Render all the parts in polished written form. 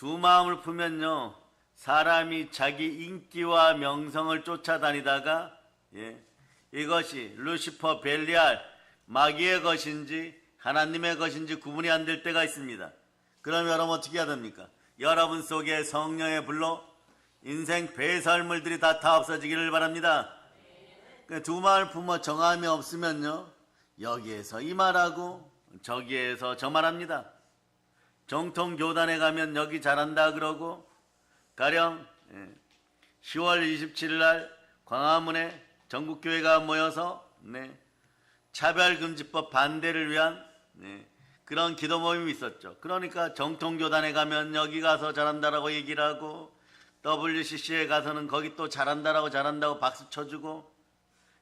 두 마음을 품으면요, 사람이 자기 인기와 명성을 쫓아다니다가 이것이 루시퍼, 벨리알, 마귀의 것인지 하나님의 것인지 구분이 안 될 때가 있습니다. 그럼 여러분 어떻게 해야 됩니까? 여러분 속에 성령의 불로 인생 배설물들이 다 없어지기를 바랍니다. 두 마음을 품어 정함이 없으면요, 여기에서 이 말하고 저기에서 저 말합니다. 정통 교단에 가면 여기 잘한다 그러고, 가령 10월 27일 날 광화문에 전국교회가 모여서 차별금지법 반대를 위한 그런 기도 모임이 있었죠. 그러니까 정통교단에 가면 여기 가서 잘한다라고 얘기를 하고, WCC에 가서는 거기 또 잘한다고 박수 쳐주고,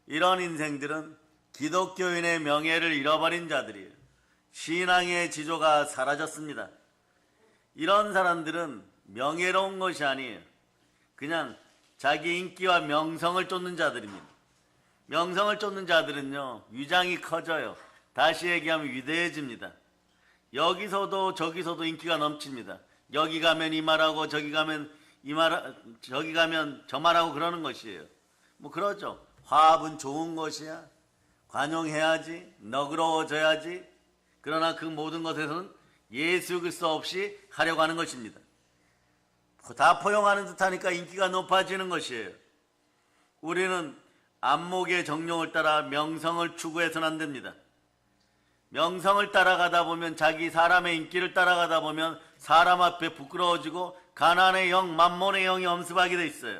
이런 인생들은 기독교인의 명예를 잃어버린 자들이에요. 신앙의 지조가 사라졌습니다. 이런 사람들은 명예로운 것이 아니에요. 그냥 자기 인기와 명성을 쫓는 자들입니다. 명성을 쫓는 자들은요, 위장이 커져요. 다시 얘기하면 위대해집니다. 여기서도 저기서도 인기가 넘칩니다. 여기 가면 이 말하고 저기 가면 저기 가면 저 말하고 그러는 것이에요. 뭐 그러죠. 화합은 좋은 것이야. 관용해야지. 너그러워져야지. 그러나 그 모든 것에서는 예수 그리스도 없이 하려고 하는 것입니다. 다 포용하는 듯하니까 인기가 높아지는 것이에요. 우리는 안목의 정령을 따라 명성을 추구해서는 안 됩니다. 명성을 따라가다 보면, 자기 사람의 인기를 따라가다 보면 사람 앞에 부끄러워지고 가난의 영, 만몬의 영이 엄습하게 돼 있어요.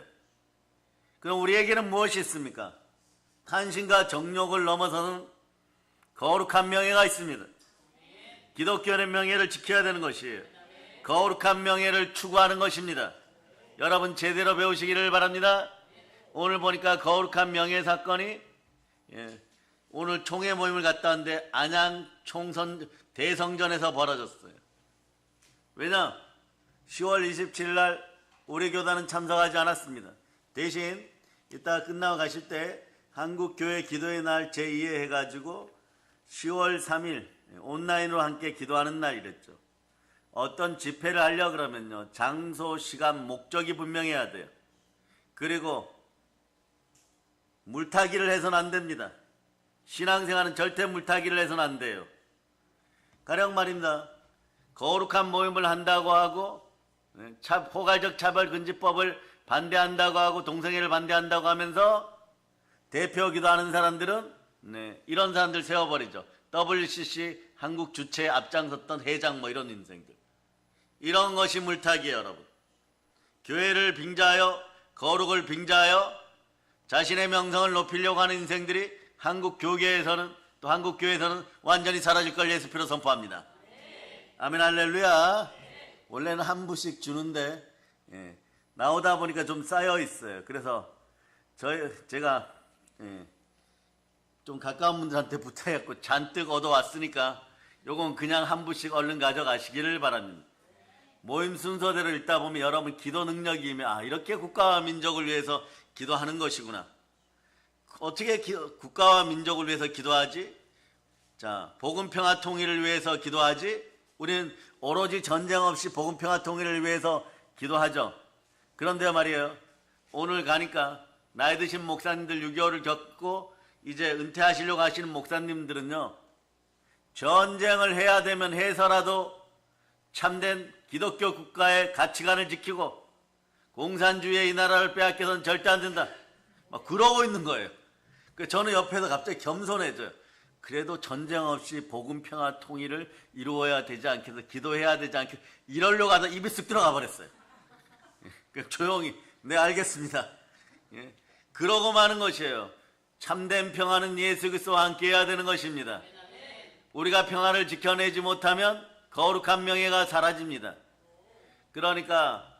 그럼 우리에게는 무엇이 있습니까? 贪심과 정욕을 넘어서는 거룩한 명예가 있습니다. 기독교의 명예를 지켜야 되는 것이에요. 거룩한 명예를 추구하는 것입니다. 여러분 제대로 배우시기를 바랍니다. 오늘 보니까 거룩한 명예 사건이 오늘 총회 모임을 갔다 왔는데 안양 총선 대성전에서 벌어졌어요. 왜냐? 10월 27일 날 우리 교단은 참석하지 않았습니다. 대신 이따 끝나고 가실 때 한국교회 기도의 날 제2회 해가지고 10월 3일 온라인으로 함께 기도하는 날 이랬죠. 어떤 집회를 하려고 그러면요, 장소, 시간, 목적이 분명해야 돼요. 그리고 물타기를 해서는 안 됩니다. 신앙생활은 절대 물타기를 해서는 안 돼요. 가령 말입니다. 거룩한 모임을 한다고 하고 포괄적 차별금지법을 반대한다고 하고 동성애를 반대한다고 하면서 대표기도 하는 사람들은 이런 사람들 세워버리죠. WCC 한국 주체에 앞장섰던 회장 뭐 이런 인생들. 이런 것이 물타기예요, 여러분. 교회를 빙자하여 거룩을 빙자하여 자신의 명성을 높이려고 하는 인생들이 한국 교계에서는 또 한국 교회에서는 완전히 사라질 걸 예수 피로 선포합니다. 아멘 할렐루야. 원래는 한 부씩 주는데 나오다 보니까 좀 쌓여 있어요. 그래서 제가 좀 가까운 분들한테 부탁했고 잔뜩 얻어왔으니까 요건 그냥 한 부씩 얼른 가져가시기를 바랍니다. 모임 순서대로 읽다 보면 여러분 기도 능력이 임해, 이렇게 국가와 민족을 위해서 기도하는 것이구나. 어떻게 국가와 민족을 위해서 기도하지? 자, 복음평화 통일을 위해서 기도하지? 우리는 오로지 전쟁 없이 복음평화 통일을 위해서 기도하죠. 그런데 말이에요, 오늘 가니까 나이 드신 목사님들 6개월을 겪고 이제 은퇴하시려고 하시는 목사님들은요, 전쟁을 해야 되면 해서라도 참된 기독교 국가의 가치관을 지키고 공산주의의 이 나라를 빼앗겨서는 절대 안 된다, 막 그러고 있는 거예요. 저는 옆에서 갑자기 겸손해져요. 그래도 전쟁 없이 복음 평화 통일을 이루어야 되지 않겠어, 기도해야 되지 않겠어, 이러려고 하다 입이 쓱 들어가 버렸어요. 조용히 네 알겠습니다. 그러고 마는 것이에요. 참된 평화는 예수 그리스도와 함께 해야 되는 것입니다. 우리가 평화를 지켜내지 못하면 거룩한 명예가 사라집니다. 그러니까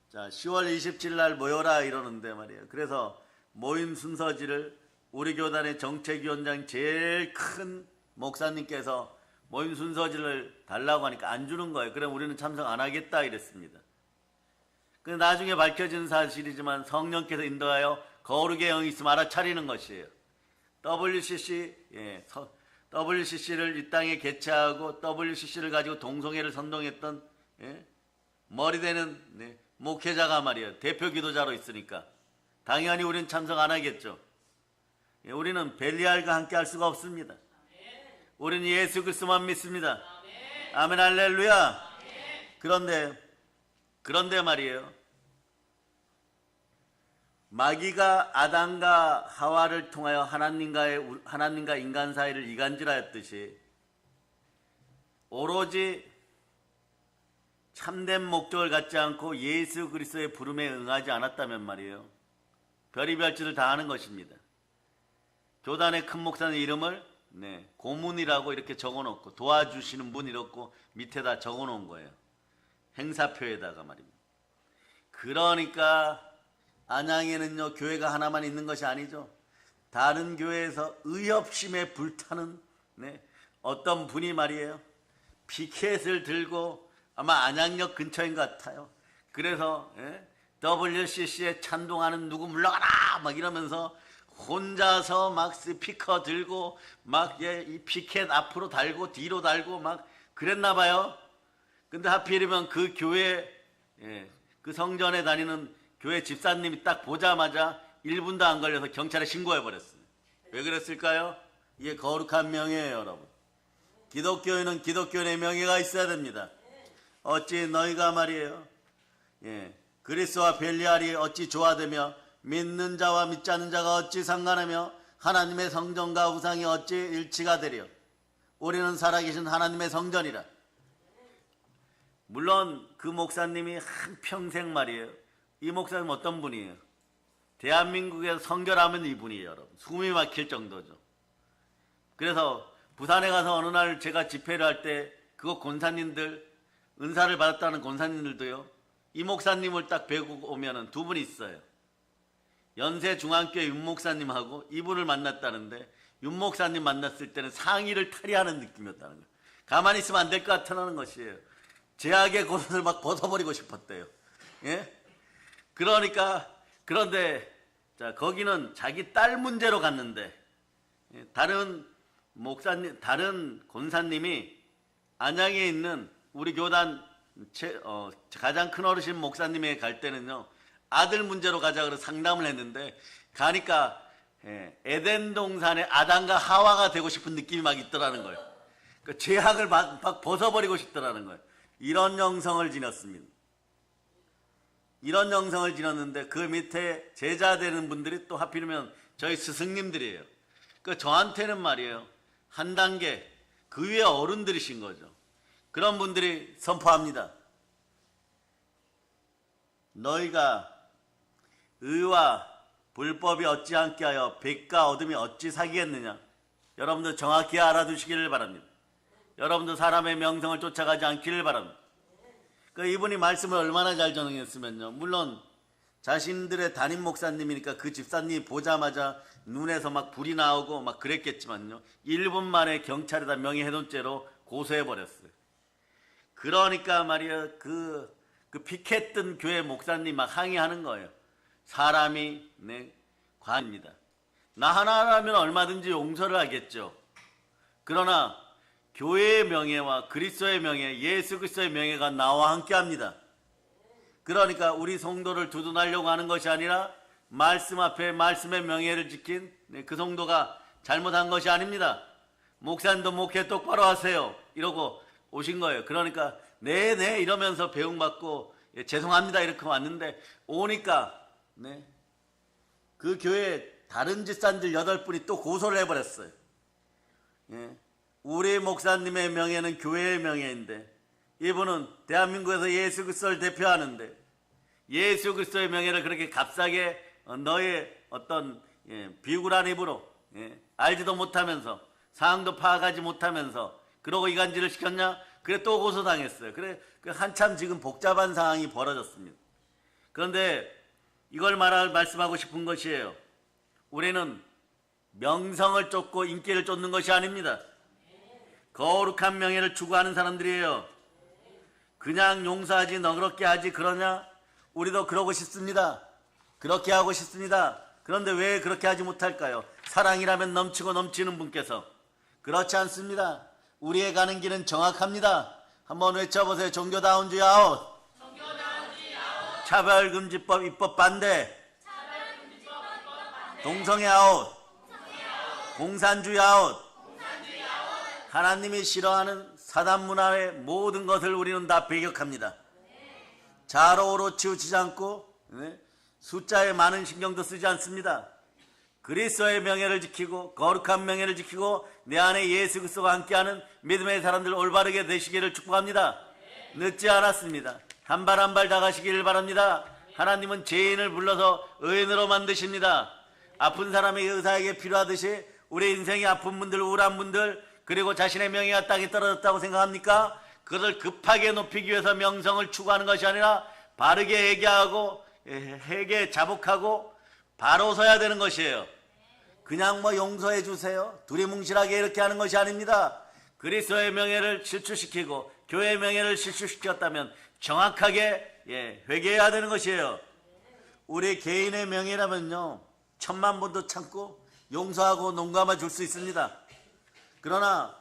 자, 10월 27일 날 모여라 이러는데 말이에요. 그래서 모임 순서지를 우리 교단의 정책위원장 제일 큰 목사님께서 모임 순서지를 달라고 하니까 안 주는 거예요. 그럼 우리는 참석 안 하겠다 이랬습니다. 근데 나중에 밝혀진 사실이지만 성령께서 인도하여 거룩의 영이 있으면 알아차리는 것이에요. WCC를 이 땅에 개최하고 WCC를 가지고 동성애를 선동했던 머리 되는 목회자가 말이에요. 대표 기도자로 있으니까 당연히 우리는 참석 안 하겠죠. 우리는 벨리알과 함께 할 수가 없습니다. 우리는 예수 그리스도만 믿습니다. 아멘 할렐루야. 그런데 말이에요. 마귀가 아담과 하와를 통하여 하나님과 인간 사이를 이간질하였듯이 오로지 참된 목적을 갖지 않고 예수 그리스도의 부름에 응하지 않았다면 말이에요. 별의별 짓을 다 하는 것입니다. 교단의 큰 목사의 이름을 고문이라고 이렇게 적어놓고 도와주시는 분 이렇고 밑에다 적어놓은 거예요. 행사표에다가 말입니다. 그러니까 안양에는요 교회가 하나만 있는 것이 아니죠. 다른 교회에서 의협심에 불타는 어떤 분이 말이에요. 피켓을 들고 아마 안양역 근처인 것 같아요. 그래서 WCC에 찬동하는 누구 물러가라 막 이러면서 혼자서 막 스피커 들고 막 이 피켓 앞으로 달고 뒤로 달고 막 그랬나 봐요. 근데 하필이면 그 교회 그 성전에 다니는 교회 집사님이 딱 보자마자 1분도 안 걸려서 경찰에 신고해 버렸어요. 왜 그랬을까요? 이게 거룩한 명예예요, 여러분. 기독교인은 기독교인의 명예가 있어야 됩니다. 어찌 너희가 말이에요. 그리스도와 벨리알이 어찌 조화되며 믿는 자와 믿지 않는 자가 어찌 상관하며 하나님의 성전과 우상이 어찌 일치가 되려. 우리는 살아계신 하나님의 성전이라. 물론 그 목사님이 한평생 말이에요. 이 목사님 어떤 분이에요? 대한민국에서 선교하면 이분이에요, 여러분. 숨이 막힐 정도죠. 그래서 부산에 가서 어느 날 제가 집회를 할 때 그거 권사님들 은사를 받았다는 권사님들도요. 이 목사님을 딱 뵈고 오면은 두 분이 있어요. 연세중앙교회 윤 목사님하고 이분을 만났다는데 윤 목사님 만났을 때는 상의를 탈의하는 느낌이었다는 거예요. 가만히 있으면 안 될 것 같다는 것이에요. 제약의 겉옷을 막 벗어버리고 싶었대요. 그런데 자 거기는 자기 딸 문제로 갔는데 다른 권사님이 안양에 있는 우리 교단 가장 큰 어르신 목사님에게 갈 때는요 아들 문제로 가자 그래서 상담을 했는데 가니까 에덴 동산의 아담과 하와가 되고 싶은 느낌이 막 있더라는 거예요. 그 죄악을 막 벗어버리고 싶더라는 거예요. 이런 영성을 지녔습니다. 이런 영성을 지녔는데 그 밑에 제자 되는 분들이 또 하필이면 저희 스승님들이에요. 그 저한테는 말이에요. 한 단계 그 위에 어른들이신 거죠. 그런 분들이 선포합니다. 너희가 의와 불법이 어찌 함께하여 빛과 어둠이 어찌 사귀겠느냐. 여러분들 정확히 알아두시기를 바랍니다. 여러분들 사람의 명성을 쫓아가지 않기를 바랍니다. 그 이분이 말씀을 얼마나 잘 전했으면요. 물론 자신들의 담임 목사님이니까 그 집사님이 보자마자 눈에서 막 불이 나오고 막 그랬겠지만요. 1분 만에 경찰에다 명예훼손죄로 고소해버렸어요. 그러니까 말이야 그 피켓 뜬 교회 목사님 막 항의하는 거예요. 사람이 관입니다. 나 하나라면 얼마든지 용서를 하겠죠. 그러나 교회의 명예와 그리스도의 명예, 예수 그리스도의 명예가 나와 함께합니다. 그러니까 우리 성도를 두둔하려고 하는 것이 아니라 말씀 앞에 말씀의 명예를 지킨 그 성도가 잘못한 것이 아닙니다. 목사님도 목회 똑바로 하세요. 이러고 오신 거예요. 그러니까 네네 이러면서 배웅받고 죄송합니다 이렇게 왔는데 오니까 그 교회 다른 집사님들 8분이 또 고소를 해버렸어요. 우리 목사님의 명예는 교회의 명예인데 이분은 대한민국에서 예수 그리스도를 대표하는데 예수 그리스도의 명예를 그렇게 값싸게 너의 어떤 비굴한 입으로 알지도 못하면서 상황도 파악하지 못하면서 그러고 이간질을 시켰냐? 그래 또 고소당했어요. 그래 한참 지금 복잡한 상황이 벌어졌습니다. 그런데 이걸 말씀하고 싶은 것이에요. 우리는 명성을 쫓고 인기를 쫓는 것이 아닙니다. 거룩한 명예를 추구하는 사람들이에요. 그냥 용서하지 너그럽게 하지 그러냐? 우리도 그러고 싶습니다. 그렇게 하고 싶습니다. 그런데 왜 그렇게 하지 못할까요? 사랑이라면 넘치고 넘치는 분께서. 그렇지 않습니다. 우리의 가는 길은 정확합니다. 한번 외쳐보세요. 종교다운 주의 아웃. 차별금지법 입법 반대. 동성애 아웃. 공산주의 아웃. 하나님이 싫어하는 사단 문화의 모든 것을 우리는 다 배격합니다. 좌로우로 치우치지 않고 숫자에 많은 신경도 쓰지 않습니다. 그리스도의 명예를 지키고 거룩한 명예를 지키고 내 안에 예수 그리스도와 함께하는 믿음의 사람들 올바르게 되시기를 축복합니다. 늦지 않았습니다. 한 발 한 발 다가시기를 바랍니다. 하나님은 죄인을 불러서 의인으로 만드십니다. 아픈 사람의 의사에게 필요하듯이 우리 인생이 아픈 분들, 우울한 분들, 그리고 자신의 명예가 땅에 떨어졌다고 생각합니까? 그것을 급하게 높이기 위해서 명성을 추구하는 것이 아니라 바르게 회개하고 자복하고 바로 서야 되는 것이에요. 그냥 용서해 주세요, 두리뭉실하게 이렇게 하는 것이 아닙니다. 그리스도의 명예를 실추시키고 교회의 명예를 실추시켰다면 정확하게 회개해야 되는 것이에요. 우리 개인의 명예라면요 10,000번도 참고 용서하고 농감해 줄 수 있습니다. 그러나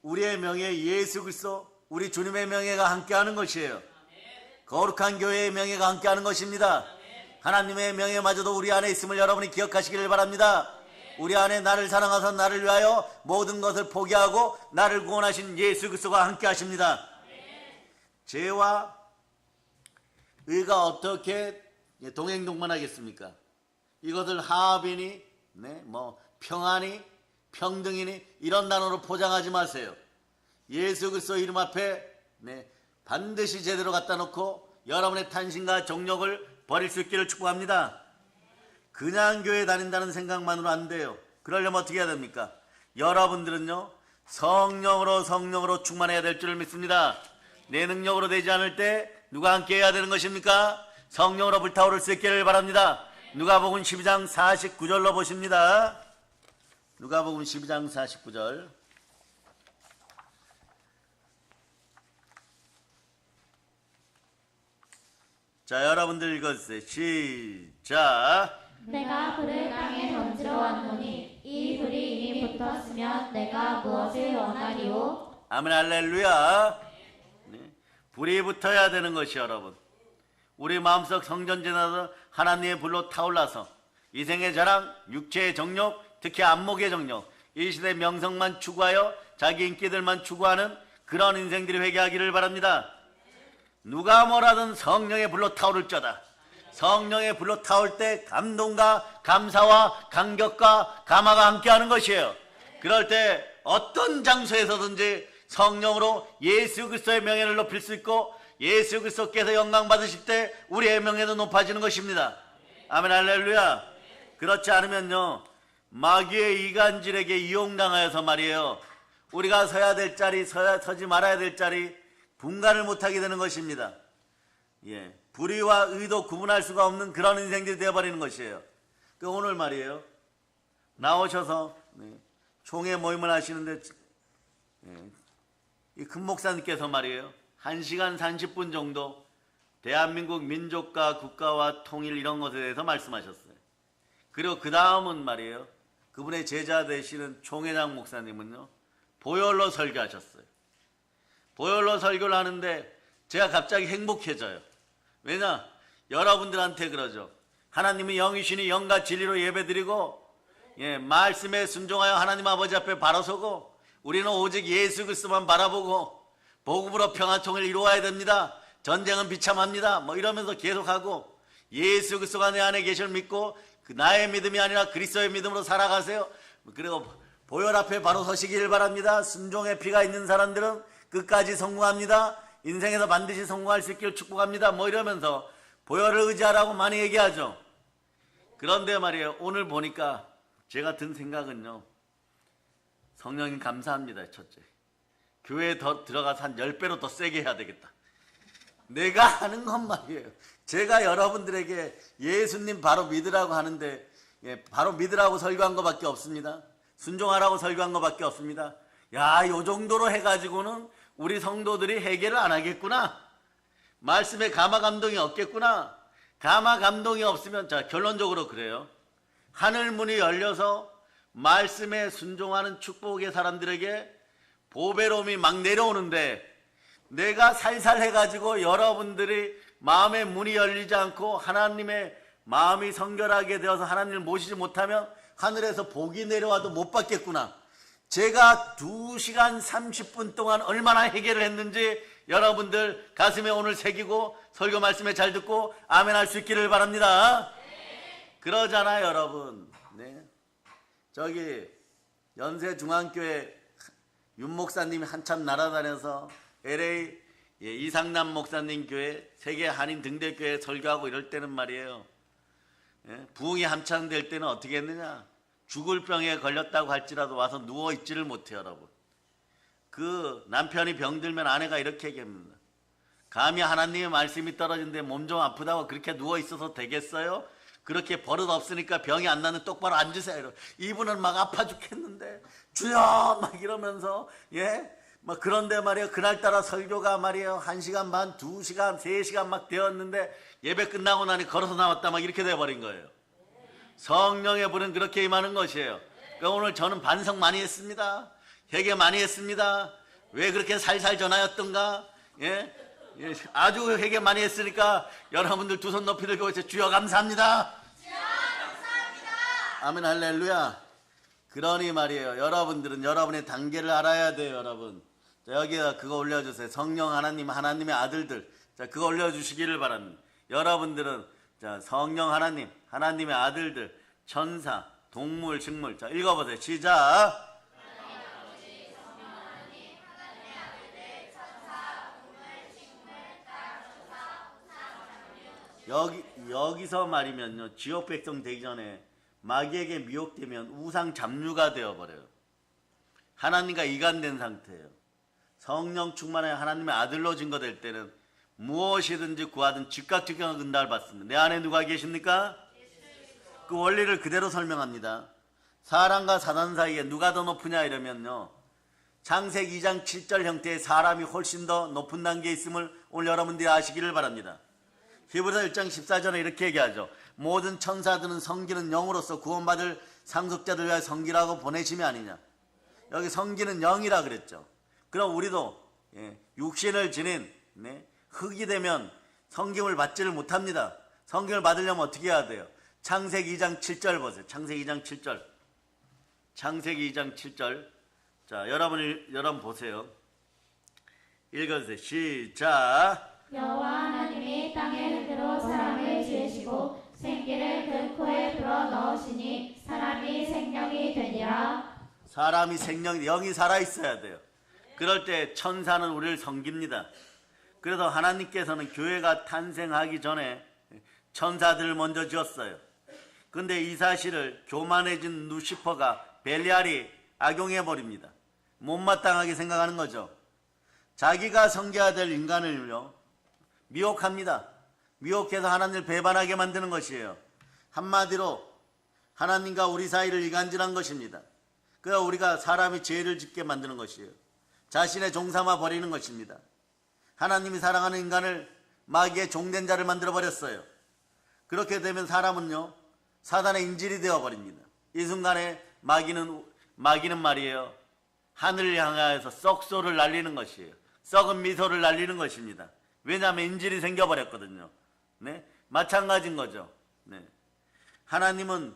우리의 명예, 예수 그리스도 우리 주님의 명예가 함께하는 것이에요. 거룩한 교회의 명예가 함께하는 것입니다. 하나님의 명예마저도 우리 안에 있음을 여러분이 기억하시기를 바랍니다. 우리 안에 나를 사랑하사 나를 위하여 모든 것을 포기하고 나를 구원하신 예수 그리스도가 함께 하십니다. 죄와 의가 어떻게 동행동반하겠습니까? 이것을 화합이니 평안이 평등이니 이런 단어로 포장하지 마세요. 예수 그리스도 이름 앞에 반드시 제대로 갖다 놓고 여러분의 탄신과 정욕을 버릴 수 있기를 축복합니다. 그냥 교회 다닌다는 생각만으로 안 돼요. 그러려면 어떻게 해야 됩니까? 여러분들은요 성령으로 충만해야 될 줄을 믿습니다. 내 능력으로 되지 않을 때 누가 함께 해야 되는 것입니까? 성령으로 불타오를 수 있기를 바랍니다. 누가복음 12장 49절로 보십니다. 누가복음 12장 49절. 자, 여러분들 읽어주세요. 시작. 내가 불을 땅에 던지러 왔노니 이 불이 이미 붙었으면 내가 무엇을 원하리요? 아멘 할렐루야. 불이 붙어야 되는 것이 여러분. 우리 마음속 성전지나서 하나님의 불로 타올라서 이생의 자랑, 육체의 정욕, 특히 안목의 정욕, 이 시대 명성만 추구하여 자기 인기들만 추구하는 그런 인생들이 회개하기를 바랍니다. 누가 뭐라든 성령의 불로 타오를 자다. 성령의 불로 타올 때 감동과 감사와 감격과 감화가 함께하는 것이에요. 그럴 때 어떤 장소에서든지 성령으로 예수 그리스도의 명예를 높일 수 있고 예수 그리스도께서 영광 받으실 때 우리의 명예도 높아지는 것입니다. 아멘 할렐루야. 그렇지 않으면요 마귀의 이간질에게 이용당하여서 말이에요 우리가 서야 될 자리, 서지 말아야 될 자리 분간을 못하게 되는 것입니다. 불의와 의도 구분할 수가 없는 그런 인생들이 되어버리는 것이에요. 오늘 말이에요 나오셔서 총회 모임을 하시는데 이 큰 목사님께서 말이에요 1시간 30분 정도 대한민국 민족과 국가와 통일 이런 것에 대해서 말씀하셨어요. 그리고 그 다음은 말이에요 그분의 제자 되시는 총회장 목사님은요 보혈로 설교하셨어요. 보혈로 설교를 하는데 제가 갑자기 행복해져요. 왜냐? 여러분들한테 그러죠. 하나님이 영이시니 영과 진리로 예배드리고 말씀에 순종하여 하나님 아버지 앞에 바로 서고 우리는 오직 예수 그리스도만 바라보고 복음으로 평화통일 이루어야 됩니다. 전쟁은 비참합니다. 이러면서 계속하고 예수 그리스도가 내 안에 계실 믿고 나의 믿음이 아니라 그리스도의 믿음으로 살아가세요. 그리고 보혈 앞에 바로 서시기를 바랍니다. 순종의 피가 있는 사람들은 끝까지 성공합니다. 인생에서 반드시 성공할 수 있기를 축복합니다. 이러면서 보혈을 의지하라고 많이 얘기하죠. 그런데 말이에요 오늘 보니까 제가 든 생각은요 성령님 감사합니다. 첫째 교회에 더 들어가서 한 10배로 더 세게 해야 되겠다. 내가 하는 건 말이에요 제가 여러분들에게 예수님 바로 믿으라고 하는데 바로 믿으라고 설교한 것밖에 없습니다. 순종하라고 설교한 것밖에 없습니다. 요 정도로 해가지고는 우리 성도들이 회개를 안 하겠구나. 말씀에 감화 감동이 없겠구나. 감화 감동이 없으면 자 결론적으로 그래요. 하늘 문이 열려서 말씀에 순종하는 축복의 사람들에게 보배로움이 막 내려오는데 내가 살살 해가지고 여러분들이 마음의 문이 열리지 않고 하나님의 마음이 성결하게 되어서 하나님을 모시지 못하면 하늘에서 복이 내려와도 못 받겠구나. 제가 2시간 30분 동안 얼마나 해결을 했는지 여러분들 가슴에 오늘 새기고 설교 말씀에 잘 듣고 아멘 할 수 있기를 바랍니다. 그러잖아요, 여러분. 네. 저기 연세중앙교회 윤 목사님이 한참 날아다녀서 LA 이상남 목사님 교회 세계 한인 등대교회 설교하고 이럴 때는 말이에요. 부흥이 한창 될 때는 어떻게 했느냐? 죽을 병에 걸렸다고 할지라도 와서 누워있지를 못해요, 여러분. 그 남편이 병들면 아내가 이렇게 얘기합니다. 감히 하나님의 말씀이 떨어진데 몸 좀 아프다고 그렇게 누워있어서 되겠어요? 그렇게 버릇 없으니까 병이 안 나는 똑바로 앉으세요. 이분은 막 아파 죽겠는데 주여 막 이러면서 막 그런데 말이에요. 그날따라 설교가 말이에요. 1시간 반, 2시간, 3시간 막 되었는데 예배 끝나고 나니 걸어서 나왔다 막 이렇게 돼버린 거예요. 성령의 불은 그렇게 임하는 것이에요. 그러니까 오늘 저는 반성 많이 했습니다. 회개 많이 했습니다. 왜 그렇게 살살 전하였던가? 아주 회개 많이 했으니까 여러분들 두 손 높이 들고 주여 감사합니다. 주여 감사합니다. 아멘 할렐루야. 그러니 말이에요. 여러분들은 여러분의 단계를 알아야 돼요, 여러분. 자, 여기다 그거 올려주세요. 성령 하나님, 하나님의 아들들. 자, 그거 올려주시기를 바랍니다. 여러분들은 자, 성령 하나님, 하나님의 아들들, 천사, 동물, 식물. 자, 읽어보세요. 시작. 여기서 말이면요, 지옥 백성 되기 전에 마귀에게 미혹되면 우상 잡류가 되어버려요. 하나님과 이간된 상태예요. 성령 충만해 하나님의 아들로 증거될 때는 무엇이든지 구하든 즉각 응답을 받습니다. 내 안에 누가 계십니까? 그 원리를 그대로 설명합니다. 사람과 사단 사이에 누가 더 높으냐 이러면요, 창세기 2장 7절 형태의 사람이 훨씬 더 높은 단계에 있음을 오늘 여러분들이 아시기를 바랍니다. 히브리서 1장 14절에 이렇게 얘기하죠. 모든 천사들은 성기는 영으로서 구원받을 상속자들 위하여 성기라고 보내심이 아니냐. 여기 성기는 영이라 그랬죠. 그럼 우리도 육신을 지닌 흙이 되면 성김을 받지를 못합니다. 성김을 받으려면 어떻게 해야 돼요? 창세기 2장 7절 보세요. 창세기 2장 7절. 창세기 2장 7절. 자, 여러분 보세요. 읽어주세요. 시작. 여호와 하나님이 땅의 흙으로 사람을 지으시고 생기를 그 코에 불어 넣으시니 사람이 생명이 되니라. 사람이 영이 살아있어야 돼요. 그럴 때 천사는 우리를 섬깁니다. 그래서 하나님께서는 교회가 탄생하기 전에 천사들을 먼저 지었어요. 근데 이 사실을 교만해진 루시퍼가 벨리알이 악용해버립니다. 못마땅하게 생각하는 거죠. 자기가 섬겨야 될 인간을요 미혹합니다. 미혹해서 하나님을 배반하게 만드는 것이에요. 한마디로 하나님과 우리 사이를 이간질한 것입니다. 그래서 우리가 사람이 죄를 짓게 만드는 것이에요. 자신의 종 삼아 버리는 것입니다. 하나님이 사랑하는 인간을 마귀의 종된 자를 만들어 버렸어요. 그렇게 되면 사람은요 사단의 인질이 되어 버립니다. 이 순간에 마귀는 말이에요, 하늘을 향하여서 썩소를 날리는 것이에요. 썩은 미소를 날리는 것입니다. 왜냐하면 인질이 생겨버렸거든요. 마찬가지인 거죠. 하나님은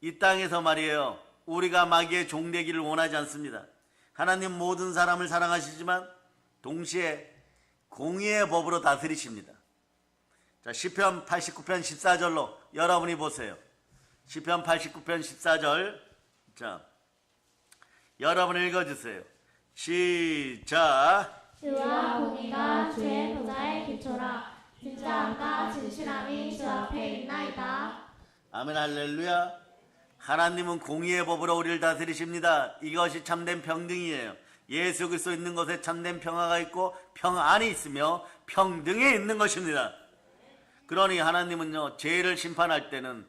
이 땅에서 말이에요, 우리가 마귀의 종되기를 원하지 않습니다. 하나님 모든 사람을 사랑하시지만 동시에 공의의 법으로 다스리십니다. 자, 시편 89편 14절로 여러분이 보세요. 시편 89편 14절. 자, 여러분 읽어주세요. 시작. 주와 공의가 주의 보좌의 기초라. 진짜함과 진실함이 주 앞에 있나이다. 아멘 할렐루야. 하나님은 공의의 법으로 우리를 다스리십니다. 이것이 참된 평등이에요. 예수 그리스도 있는 것에 참된 평화가 있고 평안이 있으며 평등이 있는 것입니다. 그러니 하나님은요 죄를 심판할 때는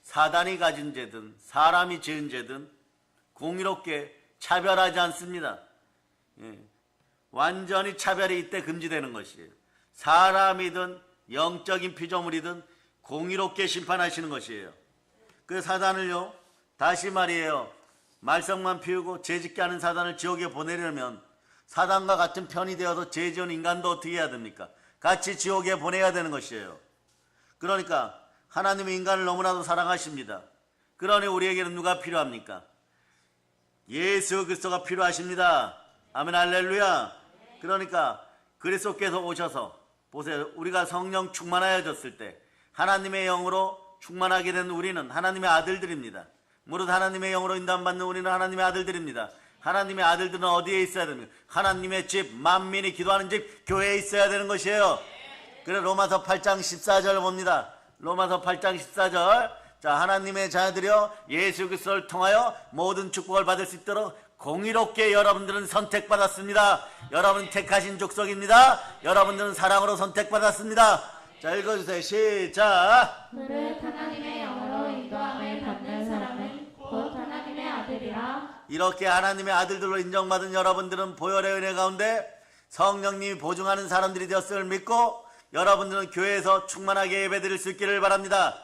사단이 가진 죄든 사람이 지은 죄든 공의롭게 차별하지 않습니다. 완전히 차별이 이때 금지되는 것이에요. 사람이든 영적인 피조물이든 공의롭게 심판하시는 것이에요. 그 사단을요 다시 말이에요, 말썽만 피우고 죄짓게 하는 사단을 지옥에 보내려면 사단과 같은 편이 되어서 죄 지은 인간도 어떻게 해야 됩니까? 같이 지옥에 보내야 되는 것이에요. 그러니까 하나님이 인간을 너무나도 사랑하십니다. 그러니 우리에게는 누가 필요합니까? 예수 그리스도가 필요하십니다. 아멘 할렐루야. 그러니까 그리스도께서 오셔서 보세요. 우리가 성령 충만하여졌을 때 하나님의 영으로 충만하게 된 우리는 하나님의 아들들입니다. 무릇 하나님의 영으로 인도받는 우리는 하나님의 아들들입니다. 하나님의 아들들은 어디에 있어야 됩니까? 하나님의 집, 만민이 기도하는 집, 교회에 있어야 되는 것이에요. 그래 로마서 8장 14절 봅니다. 로마서 8장 14절. 자, 하나님의 자녀들이여 예수 그리스도를 통하여 모든 축복을 받을 수 있도록 공의롭게 여러분들은 선택받았습니다. 여러분 택하신 족속입니다. 여러분들은 사랑으로 선택받았습니다. 자, 읽어주세요. 시작. 무릇 하나님의 영으로 인도함을 받는 사람은 곧 하나님의 아들이라. 이렇게 하나님의 아들들로 인정받은 여러분들은 보혈의 은혜 가운데 성령님이 보증하는 사람들이 되었음을 믿고 여러분들은 교회에서 충만하게 예배드릴 수 있기를 바랍니다.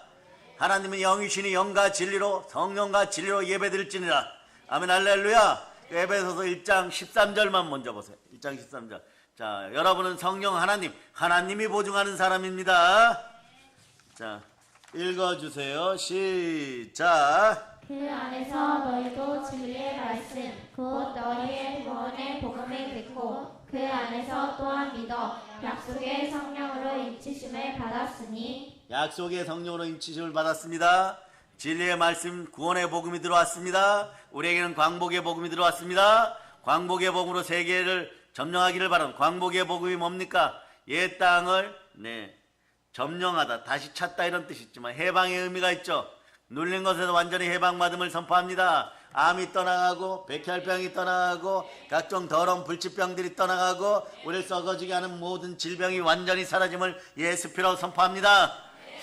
하나님은 영이시니 영과 진리로 성령과 진리로 예배드릴지니라. 아멘 할렐루야. 에베소서 1장 13절만 먼저 보세요. 1장 13절. 자, 여러분은 성령 하나님이 보증하는 사람입니다. 자, 읽어주세요. 시작. 그 안에서 너희도 진리의 말씀 곧 너희의 구원의 복음을 듣고 그 안에서 또한 믿어 약속의 성령으로 인치심을 받았으니. 약속의 성령으로 인치심을 받았습니다. 진리의 말씀 구원의 복음이 들어왔습니다. 우리에게는 광복의 복음이 들어왔습니다. 광복의 복음으로 세계를 점령하기를 바랍니다. 광복의 복음이 뭡니까? 옛 땅을 점령하다, 다시 찾다 이런 뜻이 있지만 해방의 의미가 있죠. 눌린 것에서 완전히 해방받음을 선포합니다. 암이 떠나가고 백혈병이 떠나가고 각종 더러운 불치병들이 떠나가고 우리를 썩어지게 하는 모든 질병이 완전히 사라짐을 예수 피로 선포합니다.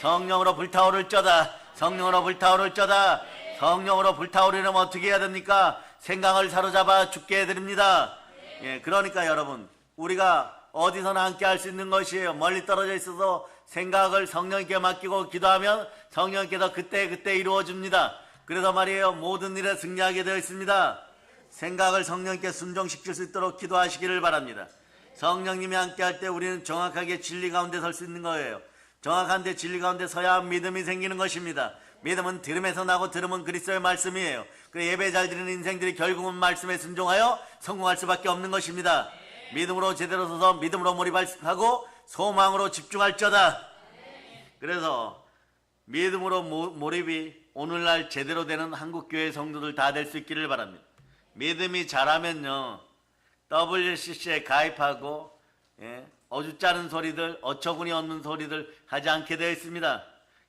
성령으로 불타오를 쩌다. 성령으로 불타오를 쩌다. 성령으로 불타오르려면 어떻게 해야 됩니까? 생각을 사로잡아 죽게 해드립니다. 예, 그러니까 여러분 우리가 어디서나 함께 할 수 있는 것이에요. 멀리 떨어져 있어서 생각을 성령님께 맡기고 기도하면 성령님께서 그때 이루어집니다. 그래서 말이에요, 모든 일에 승리하게 되어 있습니다. 생각을 성령님께 순종시킬 수 있도록 기도하시기를 바랍니다. 성령님이 함께 할 때 우리는 정확하게 진리 가운데 설 수 있는 거예요. 정확한데 진리 가운데 서야 믿음이 생기는 것입니다. 믿음은 들음에서 나고 들음은 그리스도의 말씀이에요. 그 예배 잘 드리는 인생들이 결국은 말씀에 순종하여 성공할 수밖에 없는 것입니다. 믿음으로 제대로 서서 믿음으로 몰입하고 소망으로 집중할저다. 그래서 믿음으로 몰입이 오늘날 제대로 되는 한국교회 성도들 다 될 수 있기를 바랍니다. 믿음이 잘하면요 WCC에 가입하고 어줍잖은 소리들, 어처구니 없는 소리들 하지 않게 되어 있습니다.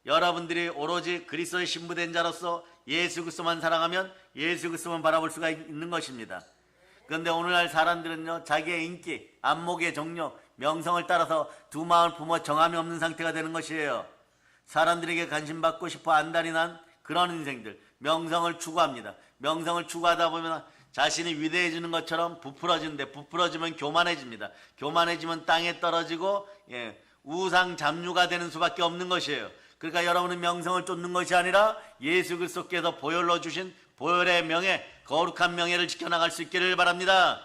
여러분들이 오로지 그리스도의 신부된 자로서 예수 그리스도만 사랑하면 예수 그리스도만 바라볼 수가 있는 것입니다. 그런데 오늘날 사람들은요 자기의 인기, 안목의 정욕, 명성을 따라서 두 마음을 품어 정함이 없는 상태가 되는 것이에요. 사람들에게 관심받고 싶어 안달이 난 그런 인생들, 명성을 추구합니다. 명성을 추구하다 보면 자신이 위대해지는 것처럼 부풀어지는데 부풀어지면 교만해집니다. 교만해지면 땅에 떨어지고 우상 잡류가 되는 수밖에 없는 것이에요. 그러니까 여러분은 명성을 쫓는 것이 아니라 예수 그리스도께서 보혈로 주신 보혈의 명예, 거룩한 명예를 지켜나갈 수 있기를 바랍니다.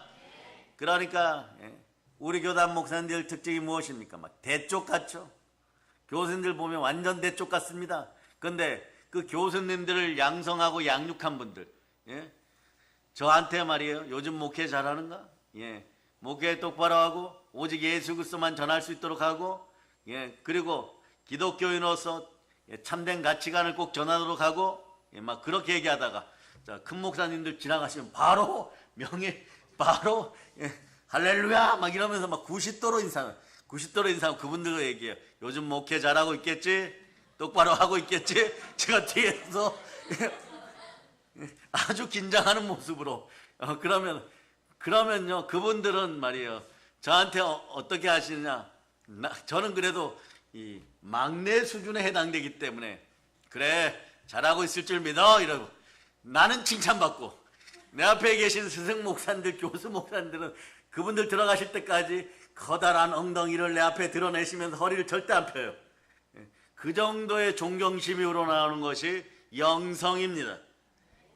그러니까 우리 교단 목사님들 특징이 무엇입니까? 막 대쪽 같죠? 교수님들 보면 완전 대쪽 같습니다. 그런데 그 교수님들을 양성하고 양육한 분들, 저한테 말이에요. 요즘 목회 잘하는가? 목회 똑바로 하고 오직 예수 그리스도만 전할 수 있도록 하고 그리고 기독교인으로서 참된 가치관을 꼭 전하도록 하고 막 그렇게 얘기하다가 자, 큰 목사님들 지나가시면 바로 명예 바로 할렐루야 막 이러면서 막 90도로 인사하고 그분들도 얘기해요. 요즘 목회 잘하고 있겠지? 똑바로 하고 있겠지? 제가 뒤에서 아주 긴장하는 모습으로 그러면요 그분들은 말이에요 저한테 어떻게 하시느냐, 저는 그래도 이 막내 수준에 해당되기 때문에 그래 잘하고 있을 줄 믿어 이러고 나는 칭찬받고 내 앞에 계신 스승 목사님들, 교수 목사님들은 그분들 들어가실 때까지 커다란 엉덩이를 내 앞에 드러내시면서 허리를 절대 안 펴요. 그 정도의 존경심이 우러나오는 것이 영성입니다.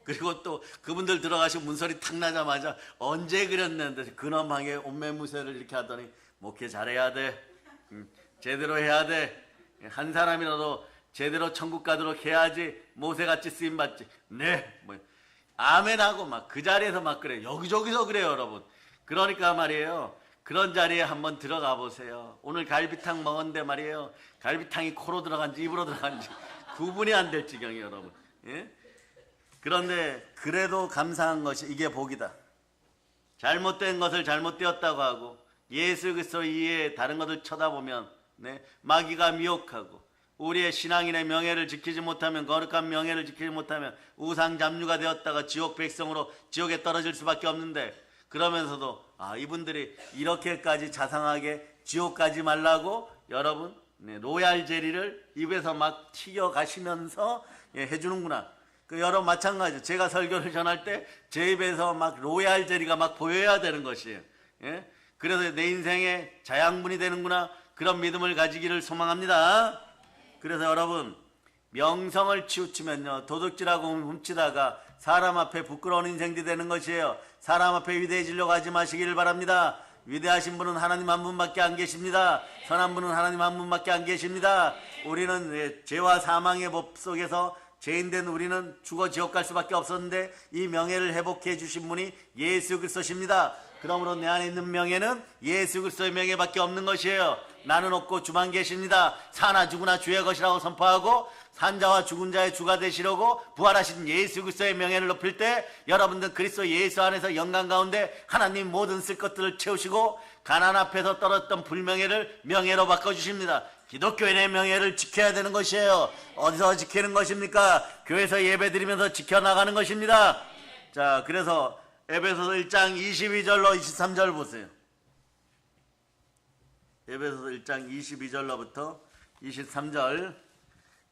그리고 또 그분들 들어가시고 문소리 탁 나자마자 언제 그랬는데 근엄하게 온매무새를 이렇게 하더니 목회 잘해야 돼. 제대로 해야 돼. 한 사람이라도 제대로 천국 가도록 해야지 모세같이 쓰임받지. 네, 뭐 아멘하고 막 그 자리에서 막 그래. 여기저기서 그래요, 여러분. 그러니까 말이에요. 그런 자리에 한번 들어가 보세요. 오늘 갈비탕 먹었는데 말이에요. 갈비탕이 코로 들어간지 입으로 들어간지 구분이 안 될 지경이에요, 여러분. 예? 그런데 그래도 감사한 것이 이게 복이다. 잘못된 것을 잘못되었다고 하고 예수 그리스도 이외에 다른 것을 쳐다보면 마귀가 미혹하고 우리의 신앙인의 명예를 지키지 못하면, 거룩한 명예를 지키지 못하면 우상 잡류가 되었다가 지옥 백성으로 지옥에 떨어질 수밖에 없는데, 그러면서도 이분들이 이렇게까지 자상하게 지옥 가지 말라고 여러분 로얄 젤리를 입에서 막 튀겨 가시면서 해주는구나. 여러분 마찬가지. 제가 설교를 전할 때 제 입에서 막 로얄 젤리가 막 보여야 되는 것이에요. 예? 그래서 내 인생의 자양분이 되는구나. 그런 믿음을 가지기를 소망합니다. 그래서 여러분 명성을 치우치면요, 도둑질하고 훔치다가 사람 앞에 부끄러운 인생들이 되는 것이에요. 사람 앞에 위대해지려고 하지 마시기를 바랍니다. 위대하신 분은 하나님 한 분밖에 안 계십니다. 선한 분은 하나님 한 분밖에 안 계십니다. 우리는 죄와 사망의 법 속에서 죄인된 우리는 죽어 지옥 갈 수밖에 없었는데 이 명예를 회복해 주신 분이 예수 그리스도십니다. 그러므로 내 안에 있는 명예는 예수 그리스도의 명예밖에 없는 것이에요. 나는 없고 주만 계십니다. 사나 죽으나 주의 것이라고 선포하고 산자와 죽은 자의 주가 되시려고 부활하신 예수 그리스도의 명예를 높일 때 여러분들 그리스도 예수 안에서 영광 가운데 하나님 모든 쓸 것들을 채우시고 가난 앞에서 떨어졌던 불명예를 명예로 바꿔주십니다. 기독교인의 명예를 지켜야 되는 것이에요. 어디서 지키는 것입니까? 교회에서 예배 드리면서 지켜나가는 것입니다. 자, 그래서 에베소서 1장 22절로 23절 보세요. 에베소서 1장 22절로부터 23절.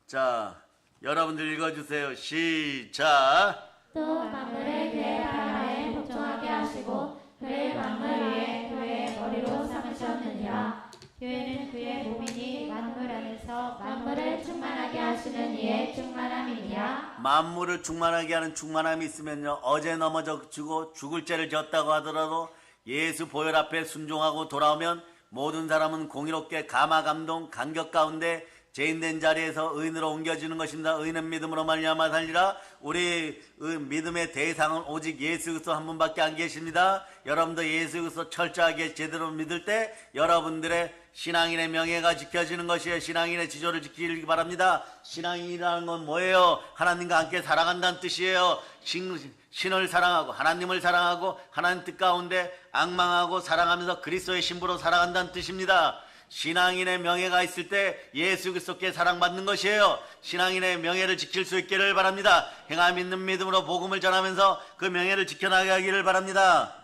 자, 여러분들 읽어주세요. 시작. 또 만물을 그의 발 아래 복종하게 하시고 그의 만물 위에 교회의 머리로 삼으셨느니라. 교회는 그의 몸이니 만물 안에서 만물을 충만하게 하시는 이의 충만함이니라. 만물을 충만하게 하는 충만함이 있으면요, 어제 넘어져 죽을 죄를 졌다고 하더라도 예수 보혈 앞에 순종하고 돌아오면 모든 사람은 공의롭게 감화 감동 감격 가운데 죄인된 자리에서 의인으로 옮겨지는 것입니다. 의인은 믿음으로 말미암아 살리라. 우리 믿음의 대상은 오직 예수 그리스도 한 분밖에 안 계십니다. 여러분도 예수 그리스도 철저하게 제대로 믿을 때 여러분들의 신앙인의 명예가 지켜지는 것이에요. 신앙인의 지조를 지키기 바랍니다. 신앙인이라는 건 뭐예요? 하나님과 함께 살아간다는 뜻이에요. 신을 사랑하고 하나님을 사랑하고 하나님 뜻 가운데 앙망하고 사랑하면서 그리스도의 신부로 살아간다는 뜻입니다. 신앙인의 명예가 있을 때 예수 그리스도께 사랑받는 것이에요. 신앙인의 명예를 지킬 수 있기를 바랍니다. 행함 있는 믿음으로 복음을 전하면서 그 명예를 지켜나가기를 바랍니다.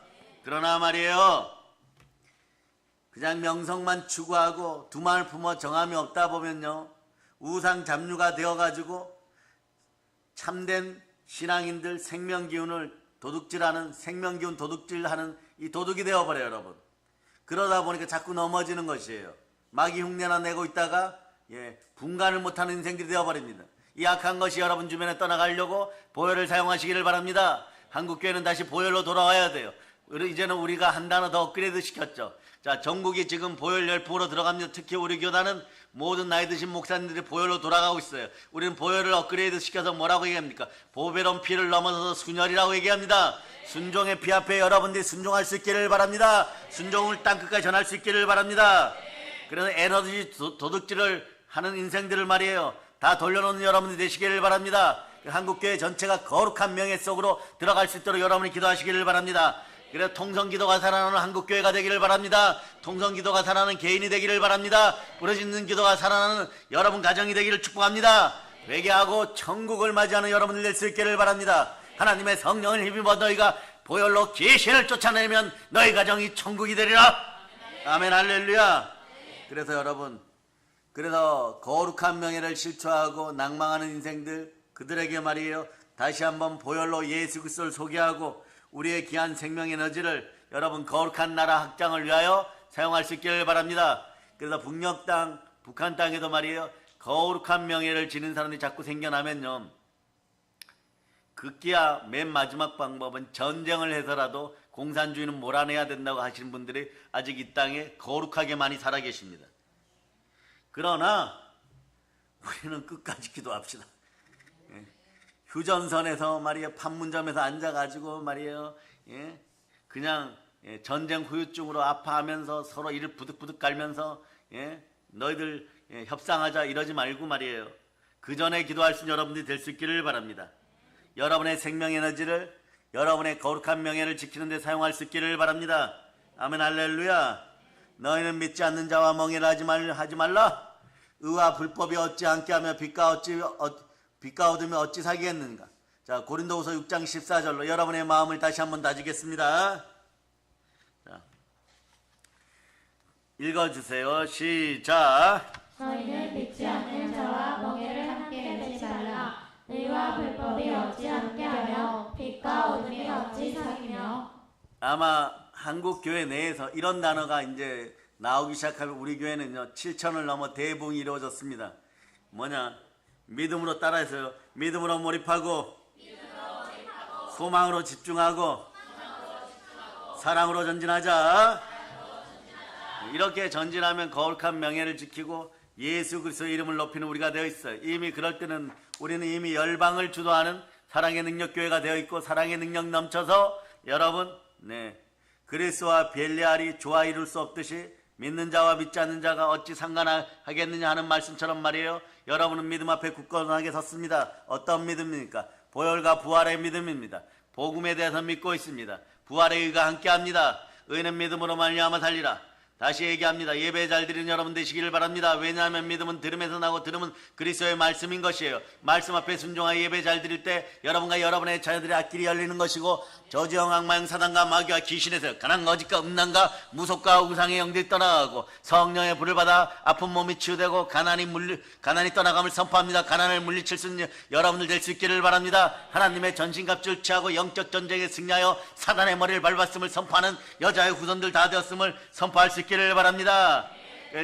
그러나 말이에요, 그냥 명성만 추구하고 두말 품어 정함이 없다 보면요, 우상 잡류가 되어가지고 참된 신앙인들 생명기운을 도둑질하는, 생명기운 도둑질하는 이 도둑이 되어버려요, 여러분. 그러다 보니까 자꾸 넘어지는 것이에요. 마귀 흉내나 내고 있다가 분간을 못하는 인생들이 되어버립니다. 이 악한 것이 여러분 주변에 떠나가려고 보혈을 사용하시기를 바랍니다. 한국교회는 다시 보혈로 돌아와야 돼요. 이제는 우리가 한 단어 더 업그레이드 시켰죠. 자, 전국이 지금 보혈 열풍으로 들어갑니다. 특히 우리 교단은 모든 나이 드신 목사님들이 보혈로 돌아가고 있어요. 우리는 보혈을 업그레이드 시켜서 뭐라고 얘기합니까? 보배로운 피를 넘어서서 순혈이라고 얘기합니다. 순종의 피 앞에 여러분들이 순종할 수 있기를 바랍니다. 순종을 땅끝까지 전할 수 있기를 바랍니다. 그래서 에너지 도둑질을 하는 인생들을 말이에요, 다 돌려놓는 여러분들이 되시기를 바랍니다. 한국교회 전체가 거룩한 명예 속으로 들어갈 수 있도록 여러분이 기도하시기를 바랍니다. 그래서 통성기도가 살아나는 한국교회가 되기를 바랍니다. 통성기도가 살아나는 개인이 되기를 바랍니다. 부러지는 기도가 살아나는 여러분 가정이 되기를 축복합니다. 회개하고 천국을 맞이하는 여러분들 될 수 있기를 바랍니다. 하나님의 성령을 힘입어 너희가 보혈로 귀신을 쫓아내면 너희 가정이 천국이 되리라. 아멘, 할렐루야. 그래서 여러분, 그래서 거룩한 명예를 실추하고 낭망하는 인생들, 그들에게 말이에요, 다시 한번 보혈로 예수 그리스도를 소개하고 우리의 귀한 생명 에너지를 여러분 거룩한 나라 확장을 위하여 사용할 수 있기를 바랍니다. 그래서 북녘 땅, 북한 땅에도 말이에요, 거룩한 명예를 지닌 사람이 자꾸 생겨나면요, 극기야 맨 마지막 방법은 전쟁을 해서라도 공산주의는 몰아내야 된다고 하시는 분들이 아직 이 땅에 거룩하게 많이 살아 계십니다. 그러나 우리는 끝까지 기도합시다. 예. 휴전선에서 말이에요, 판문점에서 앉아가지고 말이에요, 예. 그냥 전쟁 후유증으로 아파하면서 서로 이를 부득부득 갈면서 너희들 협상하자 이러지 말고 말이에요. 그 전에 기도할 수 있는 여러분들이 될 수 있기를 바랍니다. 여러분의 생명 에너지를 여러분의 거룩한 명예를 지키는 데 사용할 수 있기를 바랍니다. 아멘 할렐루야. 너희는 믿지 않는 자와 멍해를 하지 말라. 의와 불법이 어찌 함께하며 빛과 얻으며 어찌 사귀겠는가. 자, 고린도후서 6장 14절로 여러분의 마음을 다시 한번 다지겠습니다. 자, 읽어주세요. 시작. 너희는 믿지 않는 자와 멍에를 함께 하지 말라. 의와 불법이 어찌 함께하며 빛과 어둠이 어찌 사귀며. 아마 한국 교회 내에서 이런 단어가 이제 나오기 시작하면 우리 교회는요 7천을 넘어 대붕이 이루어졌습니다. 뭐냐? 믿음으로 따라해서요. 믿음으로 몰입하고 소망으로 집중하고 사랑으로 전진하자. 이렇게 전진하면 거룩한 명예를 지키고 예수 그리스도의 이름을 높이는 우리가 되어 있어요. 이미 그럴 때는 우리는 이미 열방을 주도하는 사랑의 능력 교회가 되어 있고 사랑의 능력 넘쳐서 여러분 그리스도와 벨리알이 조화 이룰 수 없듯이 믿는 자와 믿지 않는 자가 어찌 상관하겠느냐 하는 말씀처럼 말이에요. 여러분은 믿음 앞에 굳건하게 섰습니다. 어떤 믿음입니까? 보혈과 부활의 믿음입니다. 복음에 대해서 믿고 있습니다. 부활의 의가 함께합니다. 의는 믿음으로 말미암아 살리라. 다시 얘기합니다. 예배 잘 드리는 여러분 되시기를 바랍니다. 왜냐하면 믿음은 들음에서 나고 들음은 그리스도의 말씀인 것이에요. 말씀 앞에 순종하여 예배 잘 드릴 때 여러분과 여러분의 자녀들의 앞길이 열리는 것이고 저주형 악마형 사단과 마귀와 귀신에서 가난 거짓과 음란과 무속과 우상의 영들이 떠나가고 성령의 불을 받아 아픈 몸이 치유되고 가난이 떠나감을 선포합니다. 가난을 물리칠 수 있는 여러분들 될 수 있기를 바랍니다. 하나님의 전신갑주를 취하고 영적 전쟁에 승리하여 사단의 머리를 밟았음을 선포하는 여자의 후손들 다 되었음을 선포할 수 있기를 바랍니다.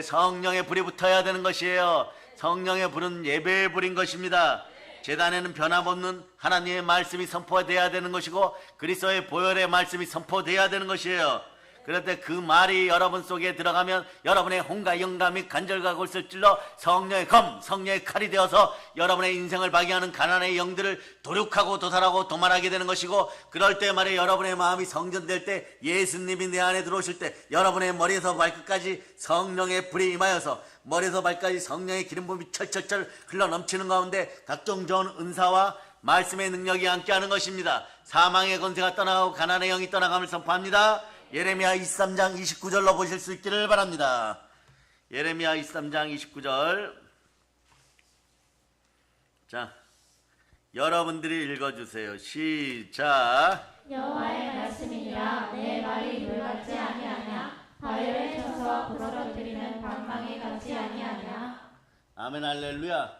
성령의 불이 붙어야 되는 것이에요. 성령의 불은 예배의 불인 것입니다. 제단에는 변함없는 하나님의 말씀이 선포되어야 되는 것이고 그리스도의 보혈의 말씀이 선포되어야 되는 것이에요. 그럴 때 그 말이 여러분 속에 들어가면 여러분의 혼과 영감이 간절과 골수를 찔러 성령의 검, 성령의 칼이 되어서 여러분의 인생을 방해하는 가난의 영들을 도륙하고 도살하고 도말하게 되는 것이고 그럴 때 말이에요. 여러분의 마음이 성전될 때 예수님이 내 안에 들어오실 때 여러분의 머리에서 발끝까지 성령의 불이 임하여서 머리에서 발까지 성령의 기름부음이 철철철 흘러넘치는 가운데 각종 좋은 은사와 말씀의 능력이 함께하는 것입니다. 사망의 권세가 떠나가고 가난의 영이 떠나감을 선포합니다. 예레미야 23장 29절로 보실 수 있기를 바랍니다. 예레미야 23장 29절. 자, 여러분들이 읽어주세요. 시작. 여호와의 말씀이니라. 내 말이 물같지 아니하냐. 바위를 쳐서 부서뜨리는 방망이 같지 아니하냐. 아멘 할렐루야.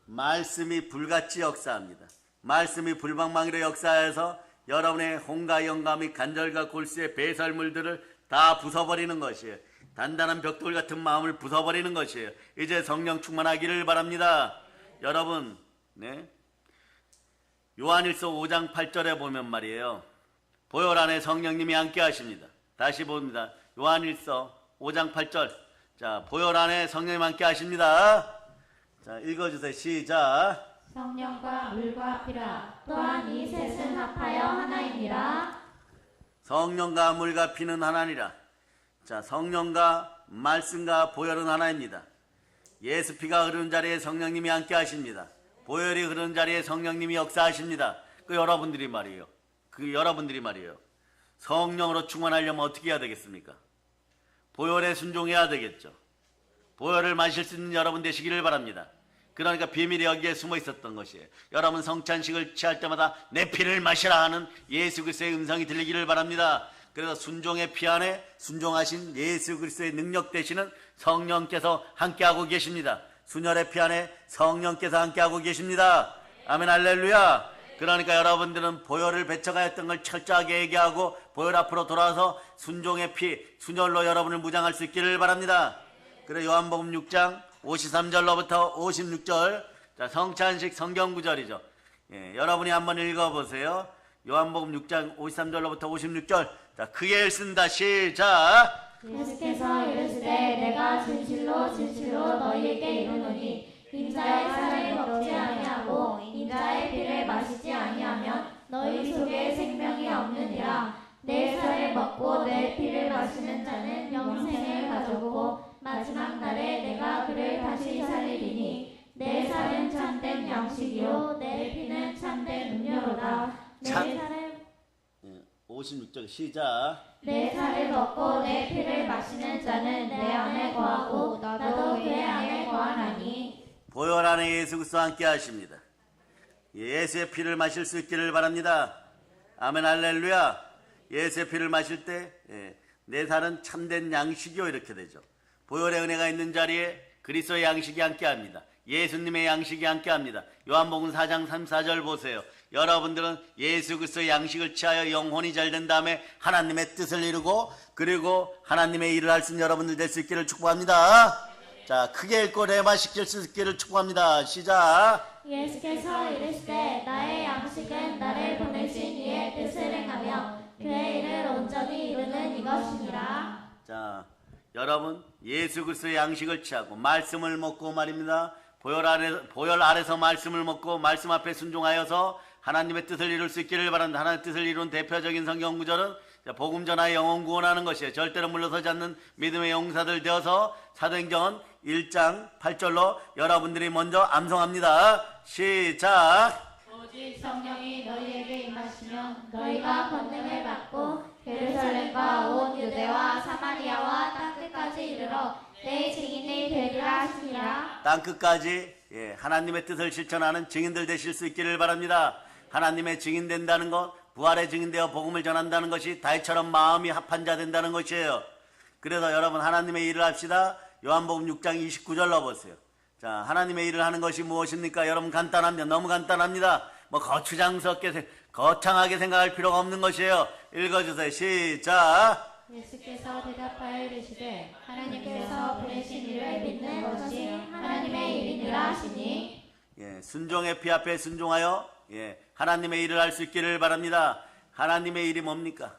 말씀이 불같이 역사합니다. 말씀이 불방망이로 역사해서 여러분의 혼과 영감이 간절과 골수의 배설물들을 다 부숴버리는 것이에요. 단단한 벽돌 같은 마음을 부숴버리는 것이에요. 이제 성령 충만하기를 바랍니다. 여러분, 요한일서 5장 8절에 보면 말이에요. 보혈 안에 성령님이 함께 하십니다. 다시 봅니다. 요한일서 5장 8절. 자, 보혈 안에 성령님 함께 하십니다. 자, 읽어주세요. 시작. 성령과 물과 피라. 또한 이 셋은 합하여 하나이니라. 성령과 물과 피는 하나니라. 자, 성령과 말씀과 보혈은 하나입니다. 예수 피가 흐르는 자리에 성령님이 함께 하십니다. 보혈이 흐르는 자리에 성령님이 역사하십니다. 그 여러분들이 말이에요. 성령으로 충만하려면 어떻게 해야 되겠습니까? 보혈에 순종해야 되겠죠. 보혈을 마실 수 있는 여러분 되시기를 바랍니다. 그러니까 비밀이 여기에 숨어 있었던 것이에요. 여러분 성찬식을 취할 때마다 내 피를 마시라 하는 예수 그리스도의 음성이 들리기를 바랍니다. 그래서 순종의 피 안에 순종하신 예수 그리스도의 능력 되시는 성령께서 함께하고 계십니다. 순혈의 피 안에 성령께서 함께하고 계십니다. 아멘 할렐루야. 그러니까 여러분들은 보혈을 배척하여 했던 걸 철저하게 얘기하고 보혈 앞으로 돌아와서 순종의 피, 순혈로 여러분을 무장할 수 있기를 바랍니다. 그래 요한복음 6장 53절로부터 56절. 자, 성찬식 성경구절이죠. 여러분이 한번 읽어보세요. 요한복음 6장 53절로부터 56절. 자, 그의 쓴다. 시작. 예수께서 이르시되 내가 진실로 진실로 너희에게 이르노니 인자의 살을 먹지 아니하고 인자의 피를 마시지 아니하면 너희 속에 생명이 없느니라. 내 살을 먹고 내 피를 마시는 자는 영생을 가졌고 마지막 날에 내가 그를 다시 살리리니 내 살은 참된 양식이요 내 피는 참된 음료로다. 내 참- 살을 56절 시작. 내 살을 먹고 내 피를 마시는 자는 내 안에 거하고 나도 그의 안에 거하나니. 보혈 안에 예수 그리스도와 함께 하십니다. 예수의 피를 마실 수 있기를 바랍니다. 아멘 할렐루야. 예수의 피를 마실 때 내 살은 참된 양식이요 이렇게 되죠. 보혈의 은혜가 있는 자리에 그리스도의 양식이 함께합니다. 예수님의 양식이 함께합니다. 요한복음 4장 34절 보세요. 여러분들은 예수 그리스도의 양식을 취하여 영혼이 잘된 다음에 하나님의 뜻을 이루고 그리고 하나님의 일을 할 수 있는 여러분들 될 수 있기를 축복합니다. 자, 크게 읽고 레마 시킬 수 있기를 축복합니다. 시작. 예수께서 이르시되 나의 양식은 나를 보내신 이의 뜻을 행하며 그의 일을 온전히 이루는 이것이니라. 자, 여러분 예수 그리스도의 양식을 취하고 말씀을 먹고 말입니다. 보혈 아래서 말씀을 먹고 말씀 앞에 순종하여서 하나님의 뜻을 이룰 수 있기를 바랍니다. 하나님의 뜻을 이룬 대표적인 성경 구절은 복음 전하여 영혼 구원하는 것이에요. 절대로 물러서지 않는 믿음의 용사들 되어서 사도행전 1장 8절로 여러분들이 먼저 암송합니다. 시작. 오직 성령이 너희에게 임하시면 너희가 권능을 받고 예루살렘과 온 유대와 사마리아와 땅끝까지 이르러 내 증인이 되리라 하시니라. 땅끝까지 하나님의 뜻을 실천하는 증인들 되실 수 있기를 바랍니다. 하나님의 증인 된다는 것, 부활의 증인되어 복음을 전한다는 것이 다윗처럼 마음이 합한 자 된다는 것이에요. 그래서 여러분 하나님의 일을 합시다. 요한복음 6장 29절로 보세요. 자, 하나님의 일을 하는 것이 무엇입니까? 여러분 간단합니다. 너무 간단합니다. 뭐 거창하게 생각할 필요가 없는 것이에요. 읽어주세요. 시작. 예수께서 대답하여 이르시되 하나님께서 보내신 이를 믿는 것이 하나님의 일이니라 하시니. 순종의 피 앞에 순종하여 하나님의 일을 할 수 있기를 바랍니다. 하나님의 일이 뭡니까?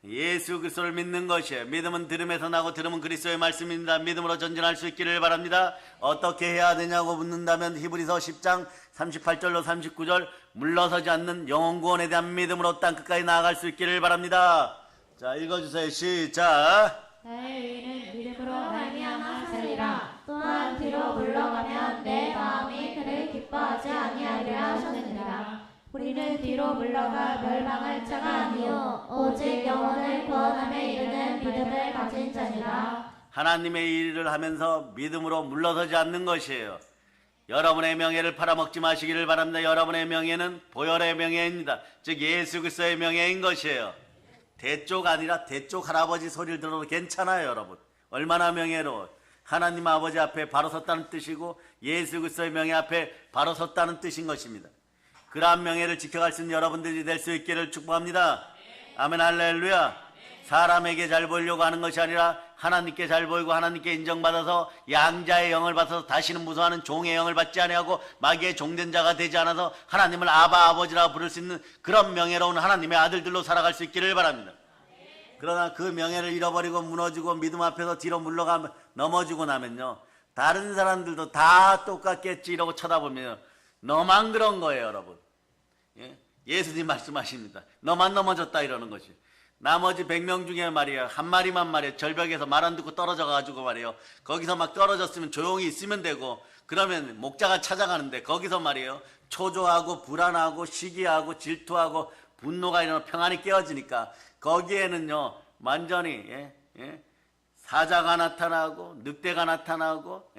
예수 그리스도를 믿는 것이에요. 믿음은 들음에서 나고 들음은 그리스도의 말씀입니다. 믿음으로 전진할 수 있기를 바랍니다. 어떻게 해야 되냐고 묻는다면 히브리서 10장 38절로 39절 물러서지 않는 영혼 구원에 대한 믿음으로 땅끝까지 나아갈 수 있기를 바랍니다. 자, 읽어주세요. 시작. 나의 의인은 믿음으로 말미암아 살리라. 또한 뒤로 물러가면 내 마음이 그를 기뻐하지 아니하리라 하셨느니라. 우리는 뒤로 물러가 멸망할 자가 아니요 오직 영혼을 구원함에 이르는 믿음을 가진 자니라. 하나님의 일을 하면서 믿음으로 물러서지 않는 것이에요. 여러분의 명예를 팔아먹지 마시기를 바랍니다. 여러분의 명예는 보혈의 명예입니다. 즉 예수 그리스도의 명예인 것이에요. 대쪽 아니라 대쪽 할아버지 소리를 들어도 괜찮아요. 여러분 얼마나 명예로워. 하나님 아버지 앞에 바로 섰다는 뜻이고 예수 그리스도의 명예 앞에 바로 섰다는 뜻인 것입니다. 그러한 명예를 지켜갈 수 있는 여러분들이 될 수 있기를 축복합니다. 아멘 할렐루야. 사람에게 잘 보이려고 하는 것이 아니라 하나님께 잘 보이고 하나님께 인정받아서 양자의 영을 받아서 다시는 무서워하는 종의 영을 받지 아니하고 마귀의 종된 자가 되지 않아서 하나님을 아바 아버지라고 부를 수 있는 그런 명예로운 하나님의 아들들로 살아갈 수 있기를 바랍니다. 그러나 그 명예를 잃어버리고 무너지고 믿음 앞에서 뒤로 물러가면 넘어지고 나면요 다른 사람들도 다 똑같겠지 이러고 쳐다보면 너만 그런 거예요. 여러분 예수님 말씀하십니다. 너만 넘어졌다 이러는 것이. 나머지 100명 중에 말이야 한 마리만 말이야 절벽에서 말 안 듣고 떨어져 가지고 말이에요 거기서 막 떨어졌으면 조용히 있으면 되고 그러면 목자가 찾아가는데 거기서 말이에요 초조하고 불안하고 시기하고 질투하고 분노가 일어나 평안이 깨어지니까 거기에는요 완전히 사자가 나타나고 늑대가 나타나고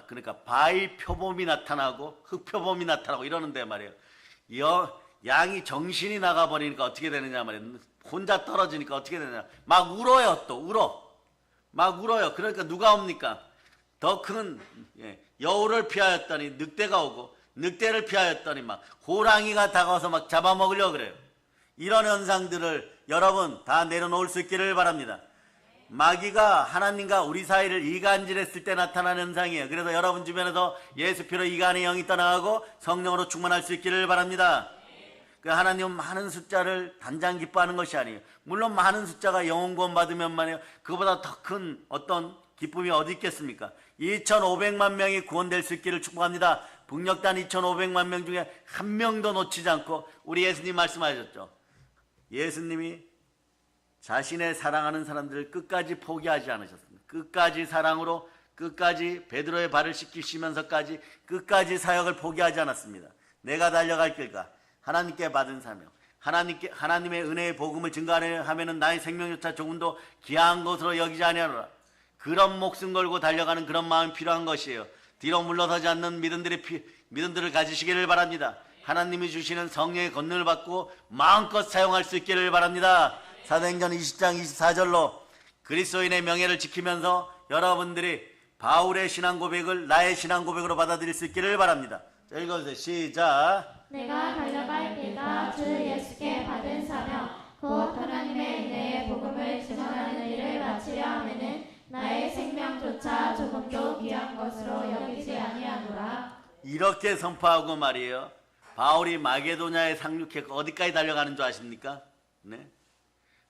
그러니까 바위 표범이 나타나고 흙표범이 나타나고 이러는데 말이에요. 양이 정신이 나가버리니까 어떻게 되느냐 말이에요. 혼자 떨어지니까 어떻게 되느냐. 막 울어요. 또 막 울어요. 그러니까 누가 옵니까? 더 큰 여우를 피하였더니 늑대가 오고 늑대를 피하였더니 막 호랑이가 다가와서 막 잡아먹으려고 그래요. 이런 현상들을 여러분 다 내려놓을 수 있기를 바랍니다. 마귀가 하나님과 우리 사이를 이간질했을 때 나타나는 현상이에요. 그래서 여러분 주변에서 예수 피로 이간의 영이 떠나가고 성령으로 충만할 수 있기를 바랍니다. 그 하나님은 많은 숫자를 단장 기뻐하는 것이 아니에요. 물론 많은 숫자가 영혼 구원 받으면 말이에요. 그보다 더 큰 어떤 기쁨이 어디 있겠습니까? 2,500만 명이 구원될 수 있기를 축복합니다. 북녘단 2,500만 명 중에 한 명도 놓치지 않고 우리 예수님 말씀하셨죠. 예수님이 자신의 사랑하는 사람들을 끝까지 포기하지 않으셨습니다. 끝까지 사랑으로 끝까지 베드로의 발을 씻기시면서까지 끝까지 사역을 포기하지 않았습니다. 내가 달려갈 길과 하나님께 받은 사명, 하나님의 은혜의 복음을 증거하면은 나의 생명조차 조금도 귀한 것으로 여기지 아니하노라. 그런 목숨 걸고 달려가는 그런 마음이 필요한 것이에요. 뒤로 물러서지 않는 믿음들을 가지시기를 바랍니다. 하나님이 주시는 성령의 권능을 받고 마음껏 사용할 수 있기를 바랍니다. 사도행전 20장 24절로 그리스도인의 명예를 지키면서 여러분들이 바울의 신앙 고백을 나의 신앙 고백으로 받아들일 수 있기를 바랍니다. 자, 읽어주세요. 시작. 내가 달려갈 길과 주 예수께 받은 사명 곧 하나님의 은혜의 복음을 증언하는 일을 마치려 하면은 나의 생명조차 조금도 귀한 것으로 여기지 아니하노라. 이렇게 선포하고 말이에요. 바울이 마게도냐에 상륙해 어디까지 달려가는 줄 아십니까? 네?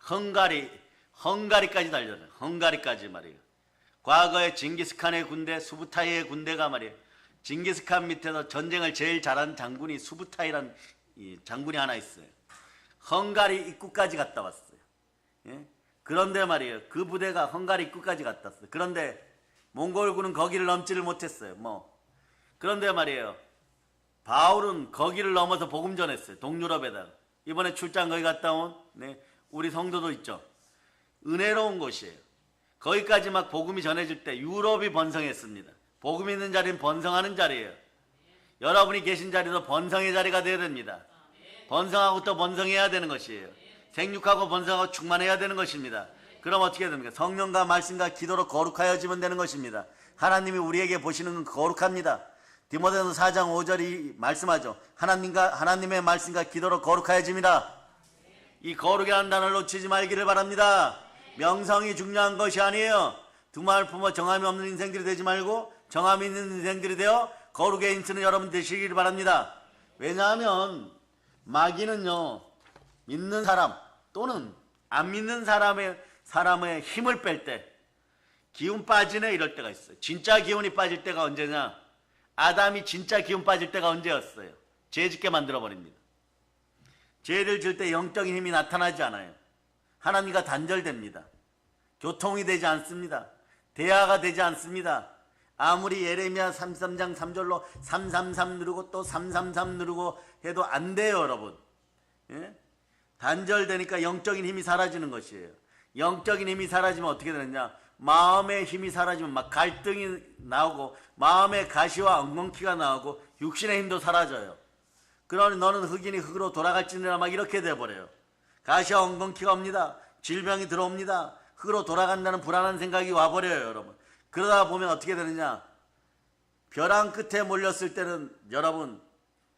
헝가리까지 달려요. 헝가리까지 말이에요. 과거에 징기스칸의 군대, 수부타이의 군대가 말이에요. 징기스칸 밑에서 전쟁을 제일 잘한 장군이 수부타이라는 장군이 하나 있어요. 헝가리 입구까지 갔다 왔어요. 예? 그런데 말이에요. 그 부대가 헝가리 입구까지 갔다 왔어요. 그런데 몽골군은 거기를 넘지를 못했어요. 그런데 말이에요. 바울은 거기를 넘어서 복음 전했어요. 동유럽에다가. 이번에 출장 거기 갔다 온 우리 성도도 있죠. 은혜로운 곳이에요. 거기까지 막 복음이 전해질 때 유럽이 번성했습니다. 복음 있는 자리는 번성하는 자리예요. 여러분이 계신 자리도 번성의 자리가 되어야 됩니다. 번성하고 또 번성해야 되는 것이에요. 생육하고 번성하고 충만해야 되는 것입니다. 그럼 어떻게 됩니까? 성령과 말씀과 기도로 거룩하여지면 되는 것입니다. 하나님이 우리에게 보시는 건 거룩합니다. 디모데전서 4장 5절이 말씀하죠. 하나님의 말씀과 기도로 거룩하여집니다. 이 거룩이라는 단어를 놓치지 말기를 바랍니다. 명성이 중요한 것이 아니에요. 두말 품어 정함이 없는 인생들이 되지 말고 정함이 있는 인생들이 되어 거룩의 인치는 여러분 되시기를 바랍니다. 왜냐하면 마귀는요, 믿는 사람 또는 안 믿는 사람의 힘을 뺄 때 기운 빠지네 이럴 때가 있어요. 진짜 기운이 빠질 때가 언제냐? 아담이 진짜 기운 빠질 때가 언제였어요? 죄 짓게 만들어버립니다. 죄를 질 때 영적인 힘이 나타나지 않아요. 하나님과 단절됩니다. 교통이 되지 않습니다. 대화가 되지 않습니다. 아무리 예레미야 33장 3절로 333 누르고 또 333 누르고 해도 안 돼요, 여러분. 예? 단절되니까 영적인 힘이 사라지는 것이에요. 영적인 힘이 사라지면 어떻게 되느냐? 마음의 힘이 사라지면 막 갈등이 나오고 마음의 가시와 엉겅퀴가 나오고 육신의 힘도 사라져요. 그러니 너는 흑인이 흑으로 돌아갈지니라 막 이렇게 돼버려요. 가시와 엉겅퀴가 옵니다. 질병이 들어옵니다. 흑으로 돌아간다는 불안한 생각이 와버려요, 여러분. 그러다 보면 어떻게 되느냐? 벼랑 끝에 몰렸을 때는 여러분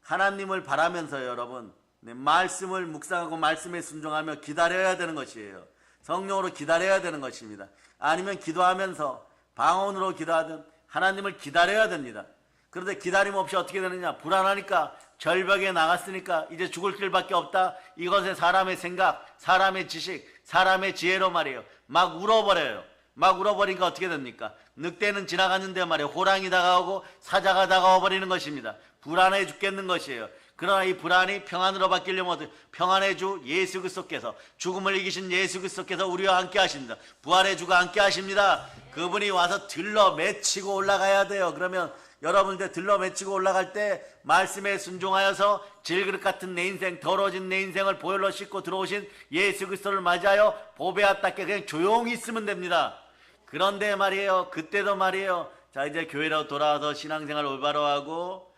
하나님을 바라면서 여러분 말씀을 묵상하고 말씀에 순종하며 기다려야 되는 것이에요. 성령으로 기다려야 되는 것입니다. 아니면 기도하면서 방언으로 기도하든 하나님을 기다려야 됩니다. 그런데 기다림 없이 어떻게 되느냐? 불안하니까 절벽에 나갔으니까 이제 죽을 길밖에 없다. 이것에 사람의 생각, 사람의 지식, 사람의 지혜로 말이에요. 막 울어버려요. 막 울어버리니까 어떻게 됩니까? 늑대는 지나갔는데 말이에요. 호랑이 다가오고 사자가 다가와 버리는 것입니다. 불안해 죽겠는 것이에요. 그러나 이 불안이 평안으로 바뀌려면 어떻게? 평안의 주 예수 그리스도께서 죽음을 이기신 예수 그리스도께서 우리와 함께 하십니다. 부활의 주가 함께 하십니다. 그분이 와서 들러 맺히고 올라가야 돼요. 그러면 여러분들 들러 맺히고 올라갈 때 말씀에 순종하여서 질그릇 같은 내 인생, 더러워진 내 인생을 보혈로 씻고 들어오신 예수 그리스도를 맞이하여 보배 앞답게 그냥 조용히 있으면 됩니다. 그런데 말이에요, 그때도 말이에요, 자 이제 교회로 돌아와서 신앙생활 올바로 하고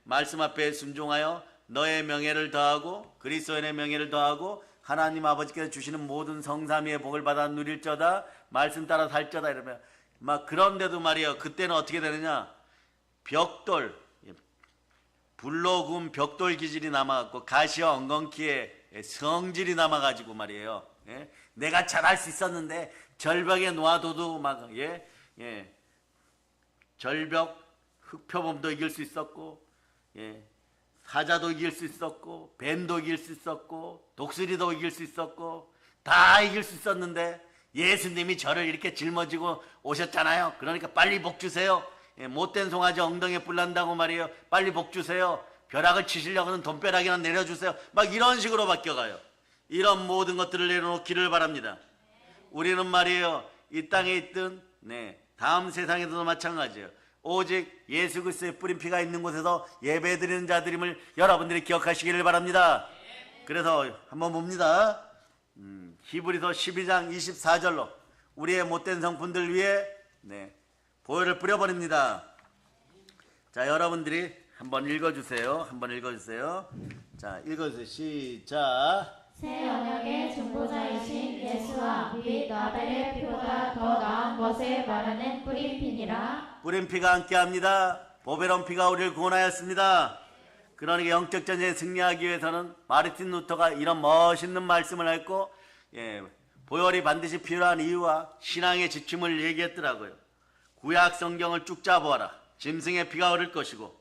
말씀 앞에 순종하여 너의 명예를 더하고 그리스도인의 명예를 더하고 하나님 아버지께서 주시는 모든 성삼위의 복을 받아 누릴저다, 말씀 따라 살저다 이러면 막 그런데도 말이에요, 그때는 어떻게 되느냐? 벽돌, 불로 구운 벽돌 기질이 남아갖고 가시와 엉겅퀴의 성질이 남아가지고 말이에요. 내가 잘할 수 있었는데 절벽에 놓아둬도 막 절벽 흑표범도 이길 수 있었고 사자도 이길 수 있었고 뱀도 이길 수 있었고 독수리도 이길 수 있었고 다 이길 수 있었는데 예수님이 저를 이렇게 짊어지고 오셨잖아요. 그러니까 빨리 복 주세요. 못된 송아지 엉덩이에 뿔 난다고 말이에요. 빨리 복 주세요. 벼락을 치시려고는 돈벼락이나 내려주세요. 막 이런 식으로 바뀌어가요. 이런 모든 것들을 내려놓기를 바랍니다. 우리는 말이에요, 이 땅에 있든 다음 세상에도 마찬가지예요. 오직 예수 그리스도의 뿌린 피가 있는 곳에서 예배드리는 자들임을 여러분들이 기억하시기를 바랍니다. 그래서 한번 봅니다. 히브리서 12장 24절로 우리의 못된 성품들 위에 보혈을 뿌려버립니다. 자, 여러분들이 한번 읽어주세요. 자, 읽어주세요. 시작. 새 언약의 중보자이신 예수와 및 아벨의 피보다 더 나은 것을 말하는 뿌린 피니라. 뿌린 피가 함께합니다. 보배로운 피가 우리를 구원하였습니다. 그러니까 영적 전쟁에 승리하기 위해서는 마르틴 루터가 이런 멋있는 말씀을 했고, 보혈이 반드시 필요한 이유와 신앙의 지침을 얘기했더라고요. 구약 성경을 쭉 짜보아라. 짐승의 피가 흐를 것이고,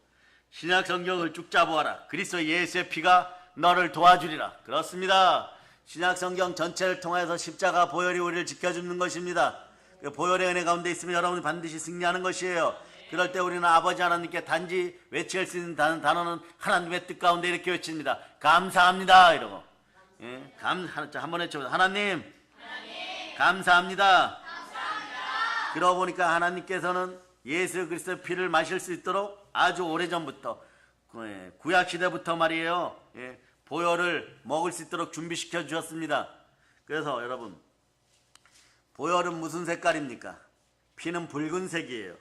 신약 성경을 쭉 짜보아라. 그리스도 예수의 피가 너를 도와주리라. 그렇습니다. 신약 성경 전체를 통해서 십자가 보혈이 우리를 지켜주는 것입니다. 보혈의 은혜 가운데 있으면 여러분이 반드시 승리하는 것이에요. 그럴 때 우리는 아버지 하나님께 단지 외칠 수 있는 단어는 하나님의 뜻 가운데 이렇게 외칩니다. 감사합니다. 이러고. 한번 외쳐보세요. 하나님. 감사합니다. 그러고 보니까 하나님께서는 예수 그리스도의 피를 마실 수 있도록 아주 오래전부터 구약 시대부터 말이에요. 보혈을 먹을 수 있도록 준비시켜 주셨습니다. 그래서 여러분, 보혈은 무슨 색깔입니까? 피는 붉은색이에요.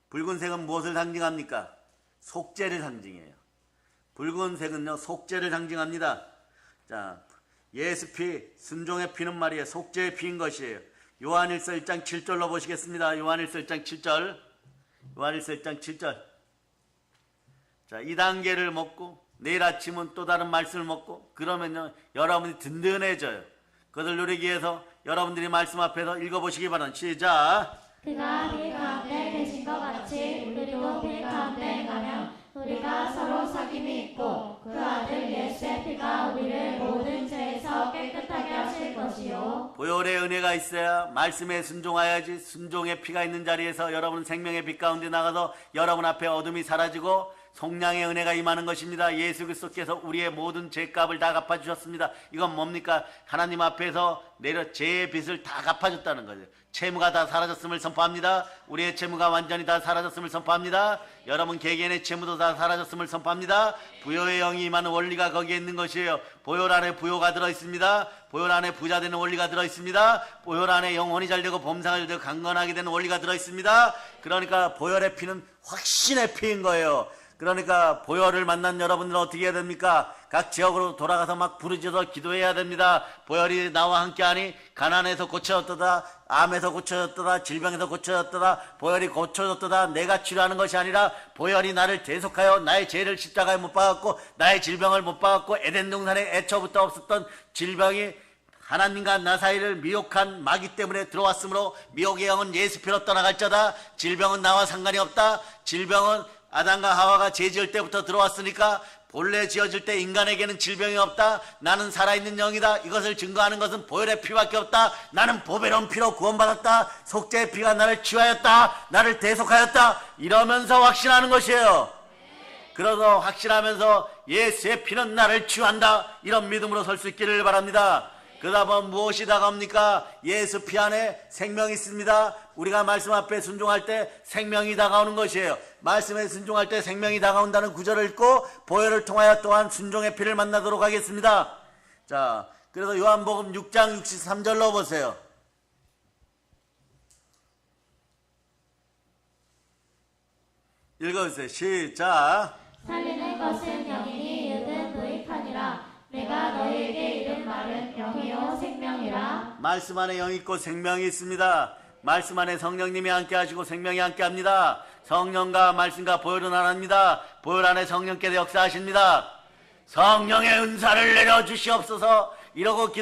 붉은색은 무엇을 상징합니까? 속죄를 상징해요. 붉은색은요, 속죄를 상징합니다. 자, 예수 피, 순종의 피는 말이에요, 속죄의 피인 것이에요. 요한일서 1장 7절로 보시겠습니다. 요한일서 1장 7절. 요한일서 1장 7절. 자, 이 단계를 먹고 내일 아침은 또 다른 말씀을 먹고 그러면요, 여러분이 든든해져요. 그것을 누리기 위해서 여러분들이 말씀 앞에서 읽어보시기 바랍니다. 시작. 그가 빛 가운데 계신 것 같이 우리도 빛 가운데 가면 우리가 서로 사귐이 있고 그 아들 예수의 피가 우리를 모든 죄에서 깨끗하게 하실 것이요. 보혈의 은혜가 있어야 말씀에 순종해야지. 순종의 피가 있는 자리에서 여러분은 생명의 빛 가운데 나가서 여러분 앞에 어둠이 사라지고 성량의 은혜가 임하는 것입니다. 예수 그리스도께서 우리의 모든 죄값을 다 갚아주셨습니다. 이건 뭡니까? 하나님 앞에서 내려 죄의 빚을 다 갚아줬다는 거죠. 채무가 다 사라졌음을 선포합니다. 우리의 채무가 완전히 다 사라졌음을 선포합니다. 여러분 개개인의 채무도 다 사라졌음을 선포합니다. 부요의 영이 임하는 원리가 거기에 있는 것이에요. 보혈 안에 부요가 들어있습니다. 보혈 안에 부자 되는 원리가 들어있습니다. 보혈 안에 영혼이 잘되고 범사가 잘되고 강건하게 되는 원리가 들어있습니다. 그러니까 보혈의 피는 확신의 피인 거예요. 그러니까 보혈을 만난 여러분들은 어떻게 해야 됩니까? 각 지역으로 돌아가서 막 부르짖어 기도해야 됩니다. 보혈이 나와 함께하니 가난에서 고쳐졌도다, 암에서 고쳐졌도다, 질병에서 고쳐졌도다, 보혈이 고쳐졌도다. 내가 치료하는 것이 아니라 보혈이 나를 대속하여 나의 죄를 십자가에 못 박았고 나의 질병을 못 박았고 에덴 동산에 애초부터 없었던 질병이 하나님과 나 사이를 미혹한 마귀 때문에 들어왔으므로 미혹의 영은 예수 피로 떠나갈자다. 질병은 나와 상관이 없다. 질병은 아담과 하와가 죄 지을 때부터 들어왔으니까 본래 지어질 때 인간에게는 질병이 없다. 나는 살아있는 영이다. 이것을 증거하는 것은 보혈의 피밖에 없다. 나는 보배로운 피로 구원받았다. 속죄의 피가 나를 치유하였다. 나를 대속하였다. 이러면서 확신하는 것이에요. 그래서 확신하면서 예수의 피는 나를 치유한다. 이런 믿음으로 설 수 있기를 바랍니다. 그러다 보면 무엇이 다가옵니까? 예수 피 안에 생명이 있습니다. 우리가 말씀 앞에 순종할 때 생명이 다가오는 것이에요. 말씀에 순종할 때 생명이 다가온다는 구절을 읽고 보혈을 통하여 또한 순종의 피를 만나도록 하겠습니다. 자, 그래서 요한복음 6장 63절로 보세요. 읽어주세요. 시작. 살리는 것은 영이니 육은 무익하니라. 내가 너희에게 이른 말은 영이요 생명이라. 말씀 안에 영이 있고 생명이 있습니다. 말씀 안에 성령님이 함께 하시고 생명이 함께 합니다. 성령과 말씀과 보혈은 하나입니다. 보혈 안에 성령께서 역사하십니다. 성령의 은사를 내려주시옵소서. 이러고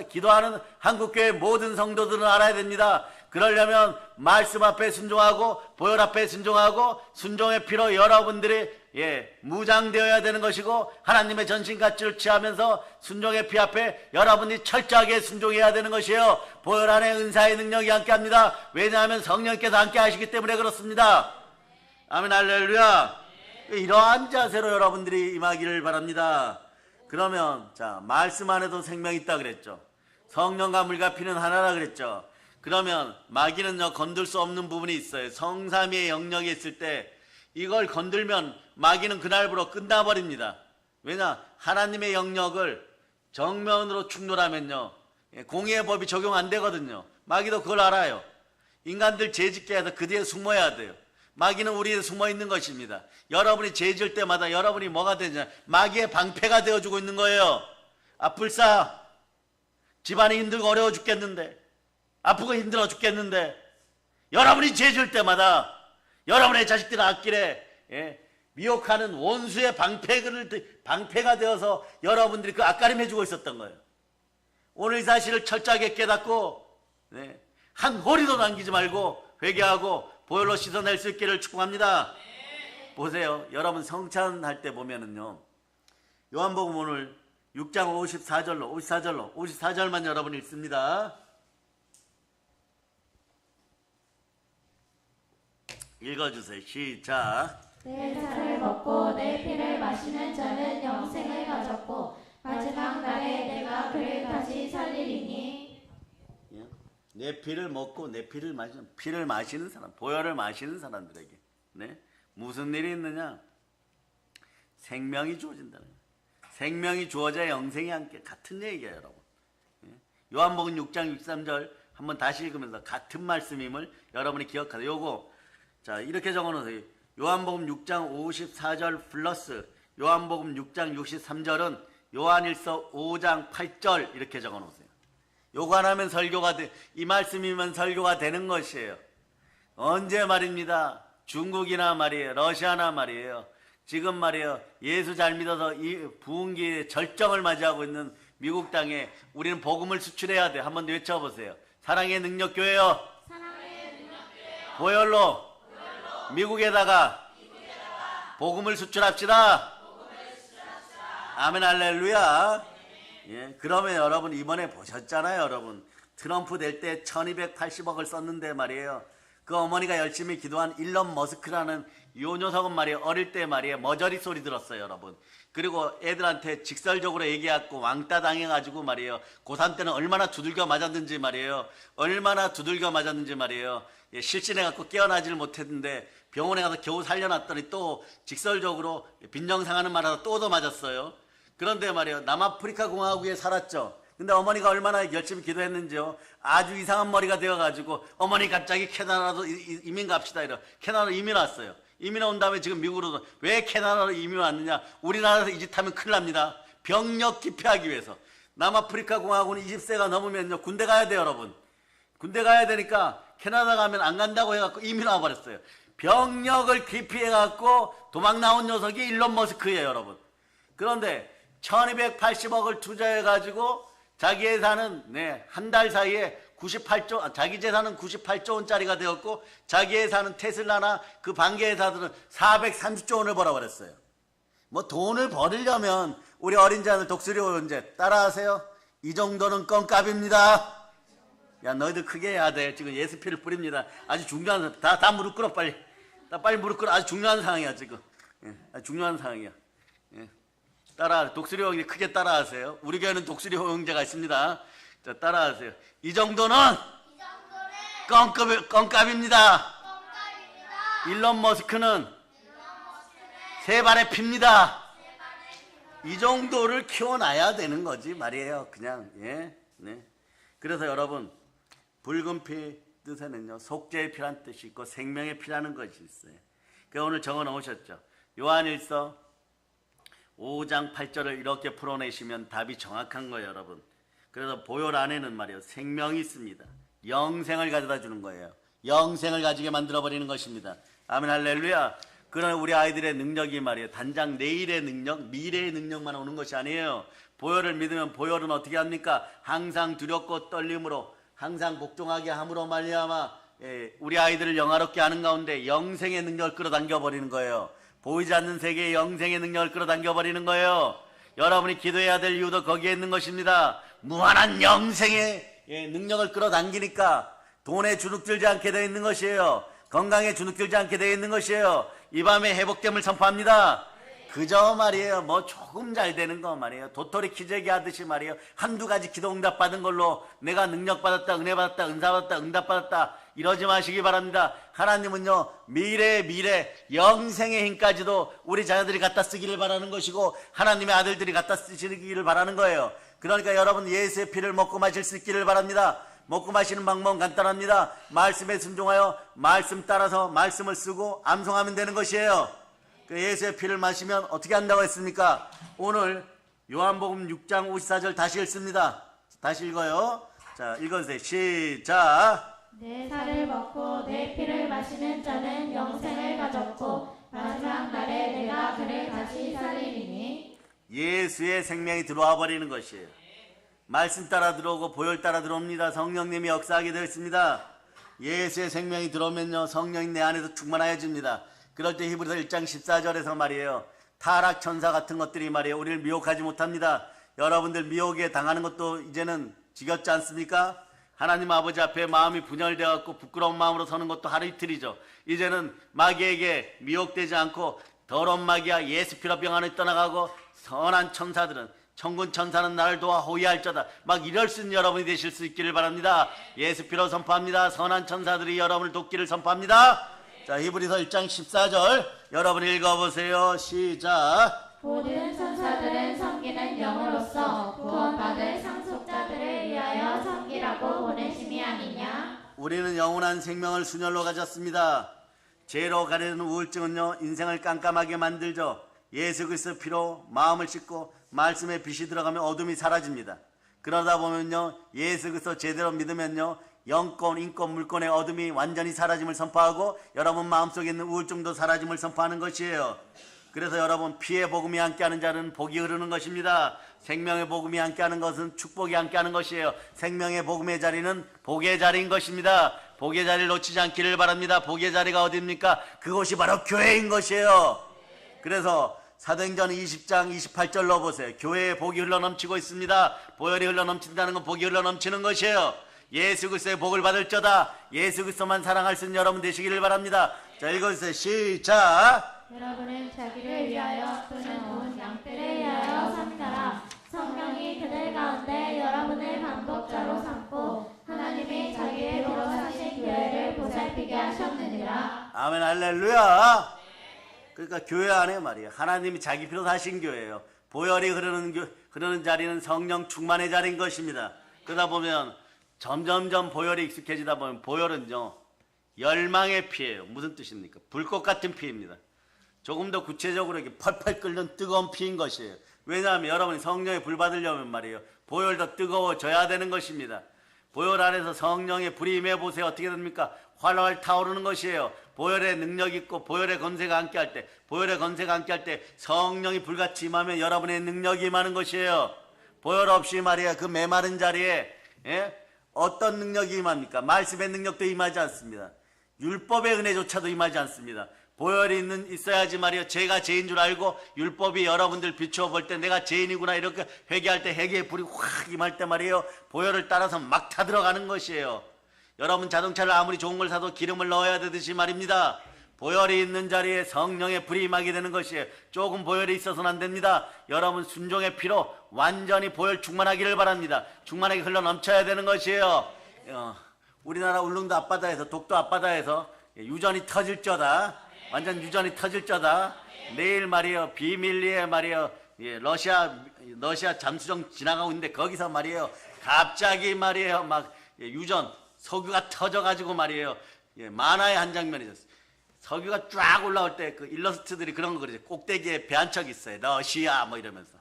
기도하는 한국교회 모든 성도들은 알아야 됩니다. 그러려면 말씀 앞에 순종하고 보혈 앞에 순종하고 순종의 피로 여러분들이 무장되어야 되는 것이고 하나님의 전신가치를 취하면서 순종의 피 앞에 여러분이 철저하게 순종해야 되는 것이에요. 보혈 안에 은사의 능력이 함께합니다. 왜냐하면 성령께서 함께 하시기 때문에 그렇습니다. 아멘 할렐루야. 이러한 자세로 여러분들이 임하기를 바랍니다. 그러면 자, 말씀 안에도 생명이 있다 그랬죠. 성령과 물과 피는 하나라 그랬죠. 그러면 마귀는요 건들 수 없는 부분이 있어요. 성삼위의 영역에 있을 때 이걸 건들면 마귀는 그날부로 끝나버립니다. 왜냐? 하나님의 영역을 정면으로 충돌하면요 공의의 법이 적용 안 되거든요. 마귀도 그걸 알아요. 인간들 죄짓게 해서 그 뒤에 숨어야 돼요. 마귀는 우리에 숨어 있는 것입니다. 여러분이 죄질 때마다 여러분이 뭐가 되냐? 마귀의 방패가 되어주고 있는 거예요. 불사 집안이 힘들고 어려워 죽겠는데, 아프고 힘들어 죽겠는데, 여러분이 죄질 때마다 여러분의 자식들 앞길에 미혹하는 원수의 방패가 되어서 여러분들이 그 앞가림해주고 있었던 거예요. 오늘 이 사실을 철저하게 깨닫고 한 호리도 남기지 말고 회개하고 보혈로 씻어낼 수 있기를 축복합니다. 보세요. 여러분 성찬할 때 보면은요 요한복음 오늘 6장 54절만 여러분 읽습니다. 읽어주세요. 시작. 내 살을 먹고 내 피를 마시는 자는 영생을 가졌고 마지막 날에 내가 그를 다시 살리리니. 내 피를 먹고 내 피를 마시는 사람, 보혈을 마시는 사람들에게 무슨 일이 있느냐? 생명이 주어진다는 거예요. 생명이 주어져야 영생이 함께 같은 얘기예요, 여러분. 요한복음 6장 63절 한번 다시 읽으면서 같은 말씀임을 여러분이 기억하세요. 요거 자 이렇게 적어놓으세요. 요한복음 6장 54절 플러스 요한복음 6장 63절은 요한일서 5장 8절 이렇게 적어놓으세요. 요거 하나면 설교가 이 말씀이면 설교가 되는 것이에요. 언제 말입니다. 중국이나 말이에요. 러시아나 말이에요. 지금 말이에요. 예수 잘 믿어서 이 부흥기의 절정을 맞이하고 있는 미국 땅에 우리는 복음을 수출해야 돼. 한번 외쳐보세요. 사랑의 능력교회요. 보혈로 미국에다가 복음을 수출합시다. 아멘 할렐루야. 그러면 여러분 이번에 보셨잖아요. 여러분 트럼프 될 때 1280억을 썼는데 말이에요. 그 어머니가 열심히 기도한 일론 머스크라는 요 녀석은 말이에요. 어릴 때 말이에요. 머저리 소리 들었어요, 여러분. 그리고 애들한테 직설적으로 얘기해갖고 왕따 당해가지고 말이에요. 고3 때는 얼마나 두들겨 맞았는지 말이에요. 실신해갖고 깨어나지를 못했는데 병원에 가서 겨우 살려놨더니 또 직설적으로 빈정상하는 말하다 또 얻어맞았어요. 그런데 말이에요. 남아프리카 공화국에 살았죠. 근데 어머니가 얼마나 열심히 기도했는지요. 아주 이상한 머리가 되어가지고 어머니 갑자기 캐나다로 이민 갑시다 이러. 캐나다로 이민 왔어요. 이민 온 다음에 지금 미국으로 왜 캐나다로 이민 왔느냐. 우리나라에서 이 짓 하면 큰일 납니다. 병력 기피하기 위해서. 남아프리카 공화국은 20세가 넘으면요 군대 가야 돼요, 여러분. 군대 가야 되니까 캐나다 가면 안 간다고 해갖고 이민 와버렸어요. 병력을 기피해갖고 도망 나온 녀석이 일론 머스크예요, 여러분. 그런데 1280억을 투자해가지고 자기 예산은 한 달 사이에 98조, 자기 재산은 98조 원짜리가 되었고 자기 예산은 테슬라나 그 반개 회사들은 430조 원을 벌어버렸어요. 뭐 돈을 벌으려면 우리 어린 자들 독수리 오은제 따라하세요. 이 정도는 껌값입니다. 야 너희들 크게 해야 돼. 지금 예수피를 뿌립니다. 아주 중요한 다 무릎 꿇어 빨리. 빨리 무릎 꿇어. 아주 중요한 상황이야 지금. 아주 중요한 상황이야. 따라 독수리 호응제 크게 따라하세요. 우리 교회는 독수리 호응제가 있습니다. 자 따라하세요. 이 정도는 껌값입니다. 일론 머스크는 세 발의 핍니다. 이 정도를 키워놔야 되는 거지 말이에요. 그냥 그래서 여러분 붉은 피 뜻에는요 속죄의 피란 뜻이 있고 생명의 피라는 것이 있어요. 그래서 오늘 적어 놓으셨죠. 요한일서 5장 8절을 이렇게 풀어내시면 답이 정확한 거예요, 여러분. 그래서 보혈 안에는 말이에요 생명이 있습니다. 영생을 가져다 주는 거예요. 영생을 가지게 만들어버리는 것입니다. 아멘 할렐루야. 그러나 우리 아이들의 능력이 말이에요 단장 내일의 능력, 미래의 능력만 오는 것이 아니에요. 보혈을 믿으면 보혈은 어떻게 합니까? 항상 두렵고 떨림으로 항상 복종하게 함으로 말미암아 우리 아이들을 영화롭게 하는 가운데 영생의 능력을 끌어당겨 버리는 거예요. 보이지 않는 세계의 영생의 능력을 끌어당겨버리는 거예요. 여러분이 기도해야 될 이유도 거기에 있는 것입니다. 무한한 영생의 능력을 끌어당기니까 돈에 주눅들지 않게 되어 있는 것이에요. 건강에 주눅들지 않게 되어 있는 것이에요. 이 밤에 회복됨을 선포합니다. 그저 말이에요. 뭐 조금 잘 되는 거 말이에요. 도토리 키재기 하듯이 말이에요. 한두 가지 기도 응답 받은 걸로 내가 능력 받았다, 은혜 받았다, 은사 받았다, 응답 받았다 이러지 마시기 바랍니다. 하나님은요, 미래 영생의 힘까지도 우리 자녀들이 갖다 쓰기를 바라는 것이고 하나님의 아들들이 갖다 쓰시기를 바라는 거예요. 그러니까 여러분 예수의 피를 먹고 마실 수 있기를 바랍니다. 먹고 마시는 방법은 간단합니다. 말씀에 순종하여 말씀 따라서 말씀을 쓰고 암송하면 되는 것이에요. 그 예수의 피를 마시면 어떻게 한다고 했습니까? 오늘 요한복음 6장 54절 다시 읽습니다. 다시 읽어요. 자, 읽어주세요. 시작. 내 살을 먹고 내 피를 마시는 자는 영생을 가졌고 마지막 날에 내가 그를 다시 살리리니. 예수의 생명이 들어와 버리는 것이에요. 말씀 따라 들어오고 보혈 따라 들어옵니다. 성령님이 역사하게 되어 있습니다. 예수의 생명이 들어오면요, 성령이 내 안에서 충만하여집니다. 그럴 때 히브리서 1장 14절에서 말이에요, 타락 천사 같은 것들이 말이에요, 우리를 미혹하지 못합니다. 여러분들 미혹에 당하는 것도 이제는 지겹지 않습니까? 하나님 아버지 앞에 마음이 분열되어 갖고 부끄러운 마음으로 서는 것도 하루 이틀이죠. 이제는 마귀에게 미혹되지 않고 더러운 마귀야 예수 피로 병 안에 떠나가고 선한 천사들은 천군 천사는 나를 도와 호위할저다 막 이럴 수 있는 여러분이 되실 수 있기를 바랍니다. 예수 피로 선포합니다. 선한 천사들이 여러분을 돕기를 선포합니다. 자, 히브리서 1장 14절 여러분 읽어보세요. 시작. 모든 천사들은 섬기는 영으로서 구원받을 상속자들을 위하여 섬기라고 보내심이 아니냐. 우리는 영원한 생명을 순혈로 가졌습니다. 죄로 가려는 우울증은요, 인생을 깜깜하게 만들죠. 예수 그리스도 피로 마음을 씻고 말씀에 빛이 들어가면 어둠이 사라집니다. 그러다 보면요, 예수 그리스도 제대로 믿으면요, 영권, 인권, 물권의 어둠이 완전히 사라짐을 선포하고 여러분 마음속에 있는 우울증도 사라짐을 선포하는 것이에요. 그래서 여러분, 피의 복음이 함께하는 자는 복이 흐르는 것입니다. 생명의 복음이 함께하는 것은 축복이 함께하는 것이에요. 생명의 복음의 자리는 복의 자리인 것입니다. 복의 자리를 놓치지 않기를 바랍니다. 복의 자리가 어디입니까? 그곳이 바로 교회인 것이에요. 그래서 사도행전 20장 28절로 보세요. 교회에 복이 흘러넘치고 있습니다. 보혈이 흘러넘친다는 건 복이 흘러넘치는 것이에요. 예수 그리스도의 복을 받을 자다. 예수 그리스도만 사랑할 수 있는 여러분 되시기를 바랍니다. 자, 읽어주세요. 시작. 여러분은 자기를 위하여 또는 온 양떼를 위하여 삼가라. 성령이 그들 가운데 여러분을 반복자로 삼고 하나님이 자기의 피로 사신 교회를 보살피게 하셨느니라. 아멘, 할렐루야. 그러니까 교회 안에 말이에요, 하나님이 자기 피로 사신 교회예요. 보혈이 흐르는 자리는 성령 충만의 자리인 것입니다. 그러다 보면 점점점 보혈이 익숙해지다 보면 보혈은요, 열망의 피예요. 무슨 뜻입니까? 불꽃 같은 피입니다. 조금 더 구체적으로 이렇게 펄펄 끓는 뜨거운 피인 것이에요. 왜냐하면 여러분이 성령의 불 받으려면 말이에요, 보혈도 뜨거워져야 되는 것입니다. 보혈 안에서 성령의 불이 임해보세요. 어떻게 됩니까? 활활 타오르는 것이에요. 보혈의 능력이 있고 보혈의 권세가 함께할 때, 보혈의 권세가 함께할 때 성령이 불같이 임하면 여러분의 능력이 임하는 것이에요. 보혈 없이 말이야, 그 메마른 자리에 어떤 능력이 임합니까? 말씀의 능력도 임하지 않습니다. 율법의 은혜조차도 임하지 않습니다. 보혈이 있어야지 말이요, 죄가 죄인 줄 알고 율법이 여러분들 비추어 볼 때 내가 죄인이구나 이렇게 회개할 때 회개의 불이 확 임할 때 말이에요, 보혈을 따라서 막 타들어가는 것이에요. 여러분 자동차를 아무리 좋은 걸 사도 기름을 넣어야 되듯이 말입니다. 보혈이 있는 자리에 성령의 불이 임하게 되는 것이에요. 조금 보혈이 있어서는 안 됩니다. 여러분 순종의 피로 완전히 보혈 충만하기를 바랍니다. 충만하게 흘러 넘쳐야 되는 것이에요. 우리나라 울릉도 앞바다에서, 독도 앞바다에서 유전이 터질 저다. 완전 유전이 터질 저다. 내일 말이에요, 비밀리에 말이에요, 러시아 잠수정 지나가고 있는데 거기서 말이에요, 갑자기 말이에요, 막 유전 석유가 터져가지고 말이에요, 만화의 한 장면이었어요. 석유가 쫙 올라올 때 그 일러스트들이 그런 거 그러죠. 꼭대기에 배 한 척 있어요. 러시아 뭐 이러면서,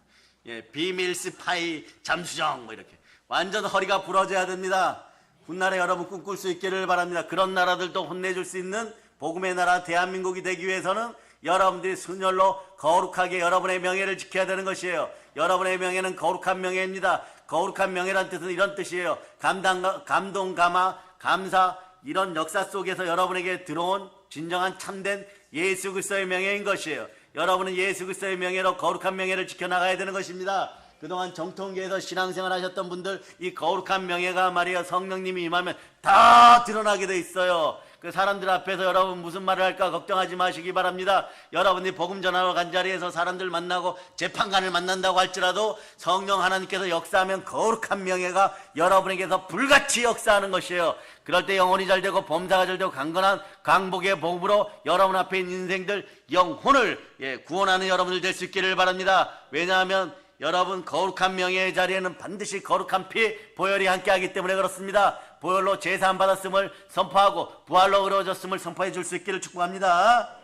비밀 스파이 잠수정 뭐 이렇게. 완전 허리가 부러져야 됩니다. 훗날에 여러분 꿈꿀 수 있기를 바랍니다. 그런 나라들도 혼내줄 수 있는 복음의 나라 대한민국이 되기 위해서는 여러분들이 순혈로 거룩하게 여러분의 명예를 지켜야 되는 것이에요. 여러분의 명예는 거룩한 명예입니다. 거룩한 명예란 뜻은 이런 뜻이에요. 감동, 감화, 감사, 이런 역사 속에서 여러분에게 들어온 진정한 참된 예수 그리스도의 명예인 것이에요. 여러분은 예수 그리스도의 명예로 거룩한 명예를 지켜나가야 되는 것입니다. 그동안 정통교회에서 신앙생활 하셨던 분들 이 거룩한 명예가 말이에요 성령님이 임하면 다 드러나게 돼 있어요. 그 사람들 앞에서 여러분 무슨 말을 할까 걱정하지 마시기 바랍니다. 여러분이 복음 전하러 간 자리에서 사람들 만나고 재판관을 만난다고 할지라도 성령 하나님께서 역사하면 거룩한 명예가 여러분에게서 불같이 역사하는 것이에요. 그럴 때 영혼이 잘 되고 범사가 잘 되고 강건한 강복의 복음으로 여러분 앞에 있는 인생들 영혼을 구원하는 여러분들 될 수 있기를 바랍니다. 왜냐하면 여러분 거룩한 명예의 자리에는 반드시 거룩한 피 보혈이 함께하기 때문에 그렇습니다. 보혈로 제사함 받았음을 선포하고 부활로 이루어졌음을 선포해 줄 수 있기를 축복합니다.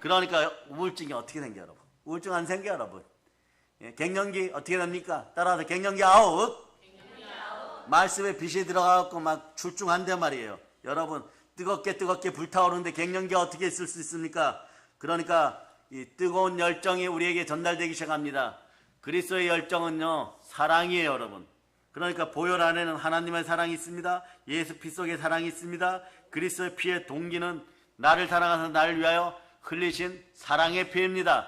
그러니까 우울증이 어떻게 생겨 여러분? 우울증 안 생겨 여러분? 갱년기 어떻게 됩니까? 따라서 갱년기 아웃. 말씀에 빛이 들어가고 막 출중한데 말이에요. 여러분 뜨겁게 불타오르는데 갱년기가 어떻게 있을 수 있습니까? 그러니까 이 뜨거운 열정이 우리에게 전달되기 시작합니다. 그리스도의 열정은요 사랑이에요 여러분. 그러니까 보혈 안에는 하나님의 사랑이 있습니다. 예수 피 속에 사랑이 있습니다. 그리스도의 피의 동기는 나를 사랑하셔서 나를 위하여 흘리신 사랑의 피입니다.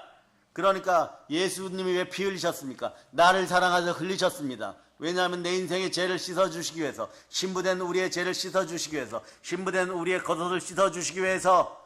그러니까 예수님이 왜 피 흘리셨습니까? 나를 사랑하셔서 흘리셨습니다. 왜냐하면 내 인생의 죄를 씻어주시기 위해서, 신부된 우리의 죄를 씻어주시기 위해서, 신부된 우리의 겉옷을 씻어주시기 위해서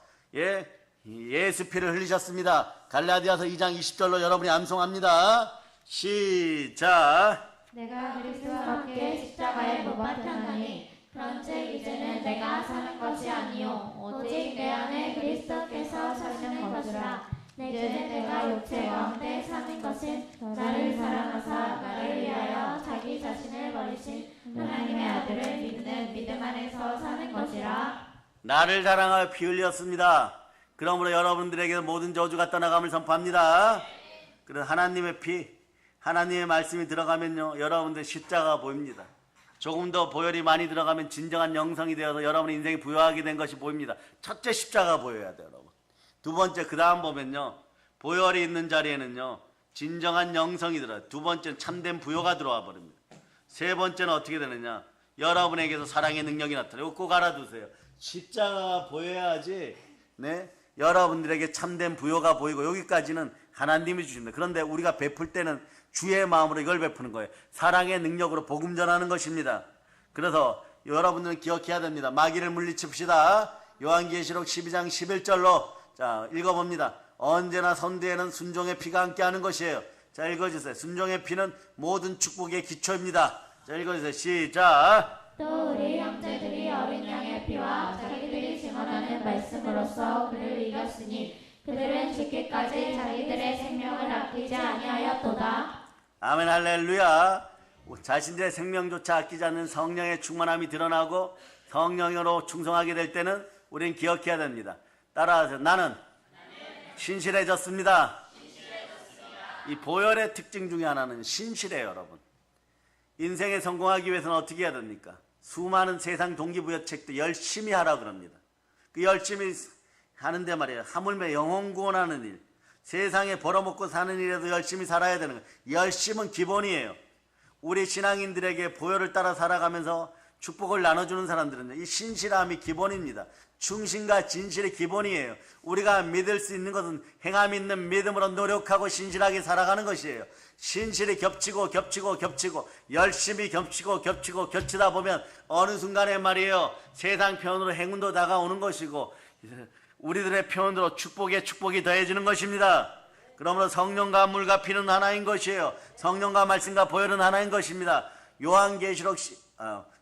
예수 피를 흘리셨습니다. 갈라디아서 2장 20절로 여러분이 암송합니다. 시작. 내가 그리스도와 함께 십자가에 못 박혔나니 그런즉 이제는 내가 사는 것이 아니요 오직 내 안에 그리스도께서 사시는 것이라. 이제는 내가 육체 가운데 사는 것은 나를 사랑하사 나를 위하여 자기 자신을 버리신 하나님의 아들을 믿는 믿음 안에서 사는 것이라. 나를 사랑하여 피 흘렸습니다. 그러므로 여러분들에게 모든 저주가 떠나감을 선포합니다. 그래서 하나님의 피, 하나님의 말씀이 들어가면요 여러분들 십자가가 보입니다. 조금 더 보혈이 많이 들어가면 진정한 영성이 되어서 여러분의 인생이 부여하게 된 것이 보입니다. 첫째 십자가가 보여야 돼요 여러분. 두 번째 그 다음 보면요 보혈이 있는 자리에는요 진정한 영성이 들어요. 두 번째는 참된 부여가 들어와 버립니다. 세 번째는 어떻게 되느냐, 여러분에게서 사랑의 능력이 나타나요. 이거 꼭 알아두세요. 십자가가 보여야지 여러분들에게 참된 부여가 보이고, 여기까지는 하나님이 주십니다. 그런데 우리가 베풀 때는 주의 마음으로 이걸 베푸는 거예요. 사랑의 능력으로 복음 전하는 것입니다. 그래서 여러분들은 기억해야 됩니다. 마귀를 물리칩시다. 요한계시록 12장 11절로 자 읽어봅니다. 언제나 선대에는 순종의 피가 함께하는 것이에요. 자 읽어주세요. 순종의 피는 모든 축복의 기초입니다. 자 읽어주세요. 시작. 또 우리 형제들이 어린 양의 피와 자기들이 증언하는 말씀으로써 그를 이겼으니 그들은 죽기까지 자기들의 생명을 아끼지 아니하였도다. 아멘 할렐루야. 자신들의 생명조차 아끼지 않는 성령의 충만함이 드러나고 성령으로 충성하게 될 때는 우리는 기억해야 됩니다. 따라하세요. 나는 신실해졌습니다. 이 보혈의 특징 중에 하나는 신실해요 여러분. 인생에 성공하기 위해서는 어떻게 해야 됩니까? 수많은 세상 동기부여책도 열심히 하라고 그럽니다. 그 열심히 하는데 말이에요. 하물며 영혼 구원하는 일, 세상에 벌어먹고 사는 일에도 열심히 살아야 되는 거예요. 열심은 기본이에요. 우리 신앙인들에게 보혈을 따라 살아가면서 축복을 나눠주는 사람들은요, 이 신실함이 기본입니다. 충신과 진실이 기본이에요. 우리가 믿을 수 있는 것은 행함 있는 믿음으로 노력하고 신실하게 살아가는 것이에요. 신실이 겹치고 열심히 겹치다 보면 어느 순간에 말이에요, 세상 편으로 행운도 다가오는 것이고 우리들의 편으로 축복이 더해지는 것입니다. 그러므로 성령과 물과 피는 하나인 것이에요. 성령과 말씀과 보혈은 하나인 것입니다. 요한계시록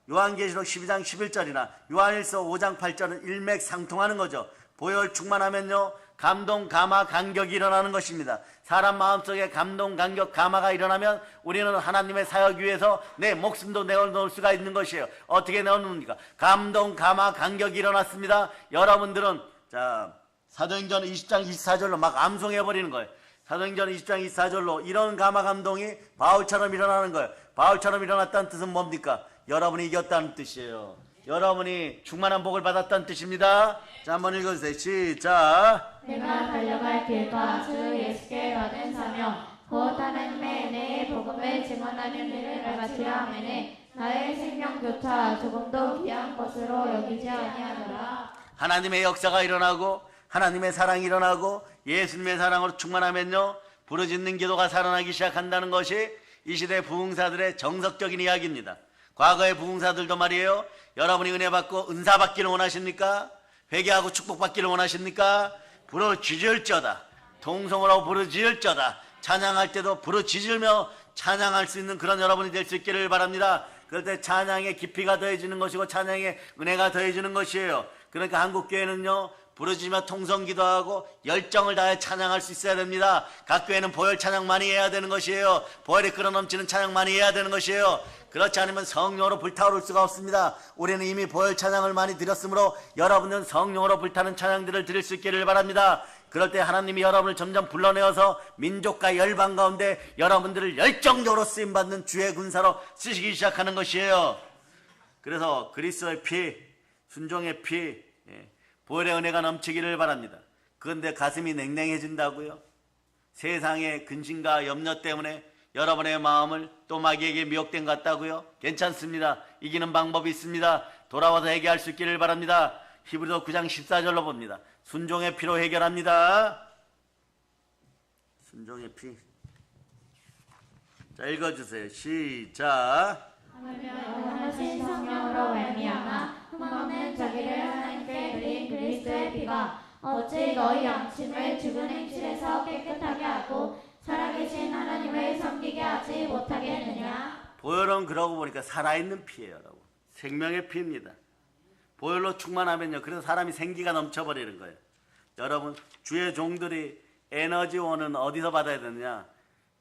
12장 11절이나 요한일서 5장 8절은 일맥상통하는 거죠. 보혈 충만하면요 감동, 감화, 간격이 일어나는 것입니다. 사람 마음속에 감동, 간격, 감화가 일어나면 우리는 하나님의 사역 위해서 내 목숨도 내어놓을 수가 있는 것이에요. 어떻게 내어놓습니까? 감동, 감화, 간격이 일어났습니다. 여러분들은 자 사도행전 20장 24절로 막 암송해버리는 거예요. 사도행전 20장 24절로 이런 감화 감동이 바울처럼 일어나는 거예요. 바울처럼 일어났다는 뜻은 뭡니까? 여러분이 이겼다는 뜻이에요. 여러분이 충만한 복을 받았다는 뜻입니다. 자 한번 읽어주세요. 시작. 내가 달려갈 길과 주 예수께 받은 사명 곧 하나님의 은혜의 복음을 증언하는 일을 마치려 하매는 나의 생명조차 조금도 귀한 것으로 여기지 아니하노라. 하나님의 역사가 일어나고 하나님의 사랑이 일어나고 예수님의 사랑으로 충만하면요, 부르짖는 기도가 살아나기 시작한다는 것이 이 시대 부흥사들의 정석적인 이야기입니다. 과거의 부흥사들도 말이에요, 여러분이 은혜 받고 은사 받기를 원하십니까? 회개하고 축복받기를 원하십니까? 부르짖을저다. 통성으로 부르짖을저다. 찬양할 때도 부르짖으며 찬양할 수 있는 그런 여러분이 될 수 있기를 바랍니다. 그럴 때 찬양의 깊이가 더해지는 것이고 찬양의 은혜가 더해지는 것이에요. 그러니까 한국교회는요, 부르짖으며 통성 기도하고 열정을 다해 찬양할 수 있어야 됩니다. 각 교회는 보혈 찬양 많이 해야 되는 것이에요. 보혈이 끌어넘치는 찬양 많이 해야 되는 것이에요. 그렇지 않으면 성령으로 불타오를 수가 없습니다. 우리는 이미 보혈 찬양을 많이 드렸으므로 여러분은 성령으로 불타는 찬양들을 드릴 수 있기를 바랍니다. 그럴 때 하나님이 여러분을 점점 불러내어서 민족과 열방 가운데 여러분들을 열정적으로 쓰임받는 주의 군사로 쓰시기 시작하는 것이에요. 그래서 그리스도의 피, 순종의 피, 보혈의 은혜가 넘치기를 바랍니다. 그런데 가슴이 냉랭해진다고요? 세상의 근심과 염려 때문에 여러분의 마음을 또 마귀에게 미혹된 것 같다고요? 괜찮습니다. 이기는 방법이 있습니다. 돌아와서 해결할 수 있기를 바랍니다. 히브리서 9장 14절로 봅니다. 순종의 피로 해결합니다. 순종의 피. 자, 읽어주세요. 시작. 영원하신 성령으로 말미암아 흠없는 자기를 하나님께 드린 그리스도의 피가 어찌 너희 양심을 죽은 행실에서 깨끗하게 하고 살아계신 하나님을 섬기게 하지 못하겠느냐. 보혈은 그러고 보니까 살아있는 피예요, 여러분. 생명의 피입니다. 보혈로 충만하면요, 그래서 사람이 생기가 넘쳐버리는 거예요. 여러분, 주의 종들이 에너지원은 어디서 받아야 되느냐?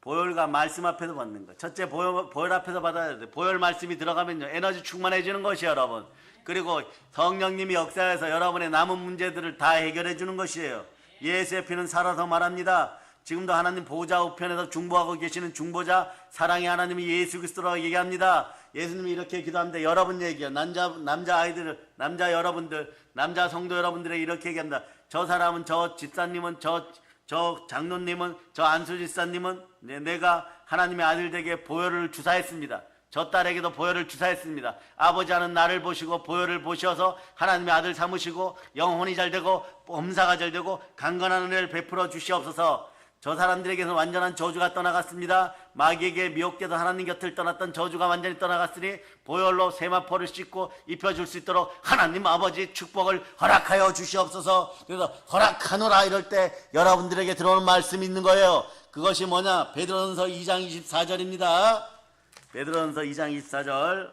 보혈과 말씀 앞에서 받는 거예요. 첫째, 보혈 앞에서 받아야 돼요. 보혈 말씀이 들어가면요, 에너지 충만해지는 것이에요, 여러분. 그리고 성령님이 역사해서 여러분의 남은 문제들을 다 해결해 주는 것이에요. 예수의 피는 살아서 말합니다. 지금도 하나님 보좌 우편에서 중보하고 계시는 중보자, 사랑의 하나님이 예수 그리스도라고 얘기합니다. 예수님이 이렇게 기도합니다. 여러분 얘기요. 남자 아이들, 남자 여러분들, 남자 성도 여러분들에 이렇게 얘기합니다. 저 사람은, 저 집사님은, 저 장로님은, 저 안수 집사님은 내가 하나님의 아들에게 보혈을 주사했습니다. 저 딸에게도 보혈을 주사했습니다. 아버지 하는 나를 보시고 보혈을 보셔서 하나님의 아들 삼으시고 영혼이 잘되고 범사가 잘되고 강건한 은혜를 베풀어 주시옵소서. 저 사람들에게서 완전한 저주가 떠나갔습니다. 마귀에게 미혹돼서 하나님 곁을 떠났던 저주가 완전히 떠나갔으니 보혈로 세마포를 씻고 입혀줄 수 있도록 하나님 아버지 축복을 허락하여 주시옵소서. 그래서 허락하노라 이럴 때 여러분들에게 들어오는 말씀이 있는 거예요. 그것이 뭐냐? 베드로전서 2장 24절입니다. 베드로전서 2장 24절.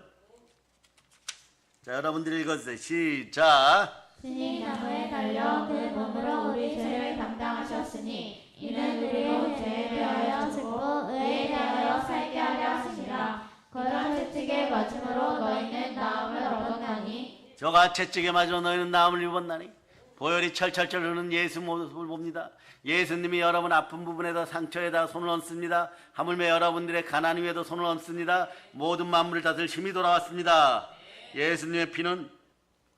자, 여러분들이 읽어주세요. 시작. 신이 나무에 달려 그 몸으로 우리 죄를 담당하셨으니 이는 우리로 죄에 대하여 죽고 의에 대하여 살게 하려 하시니라. 그러한 채찍에 맞음으로 너희는 나음을 얻었나니. 저가 채찍에 맞아 너희는 나음을 입었나니. 보혈이 철철철 흐르는 예수 모습을 봅니다. 예수님이 여러분 아픈 부분에다 상처에다 손을 얹습니다. 하물며 여러분들의 가난 위에도 손을 얹습니다. 모든 만물을 다스릴 힘이 돌아왔습니다. 예수님의 피는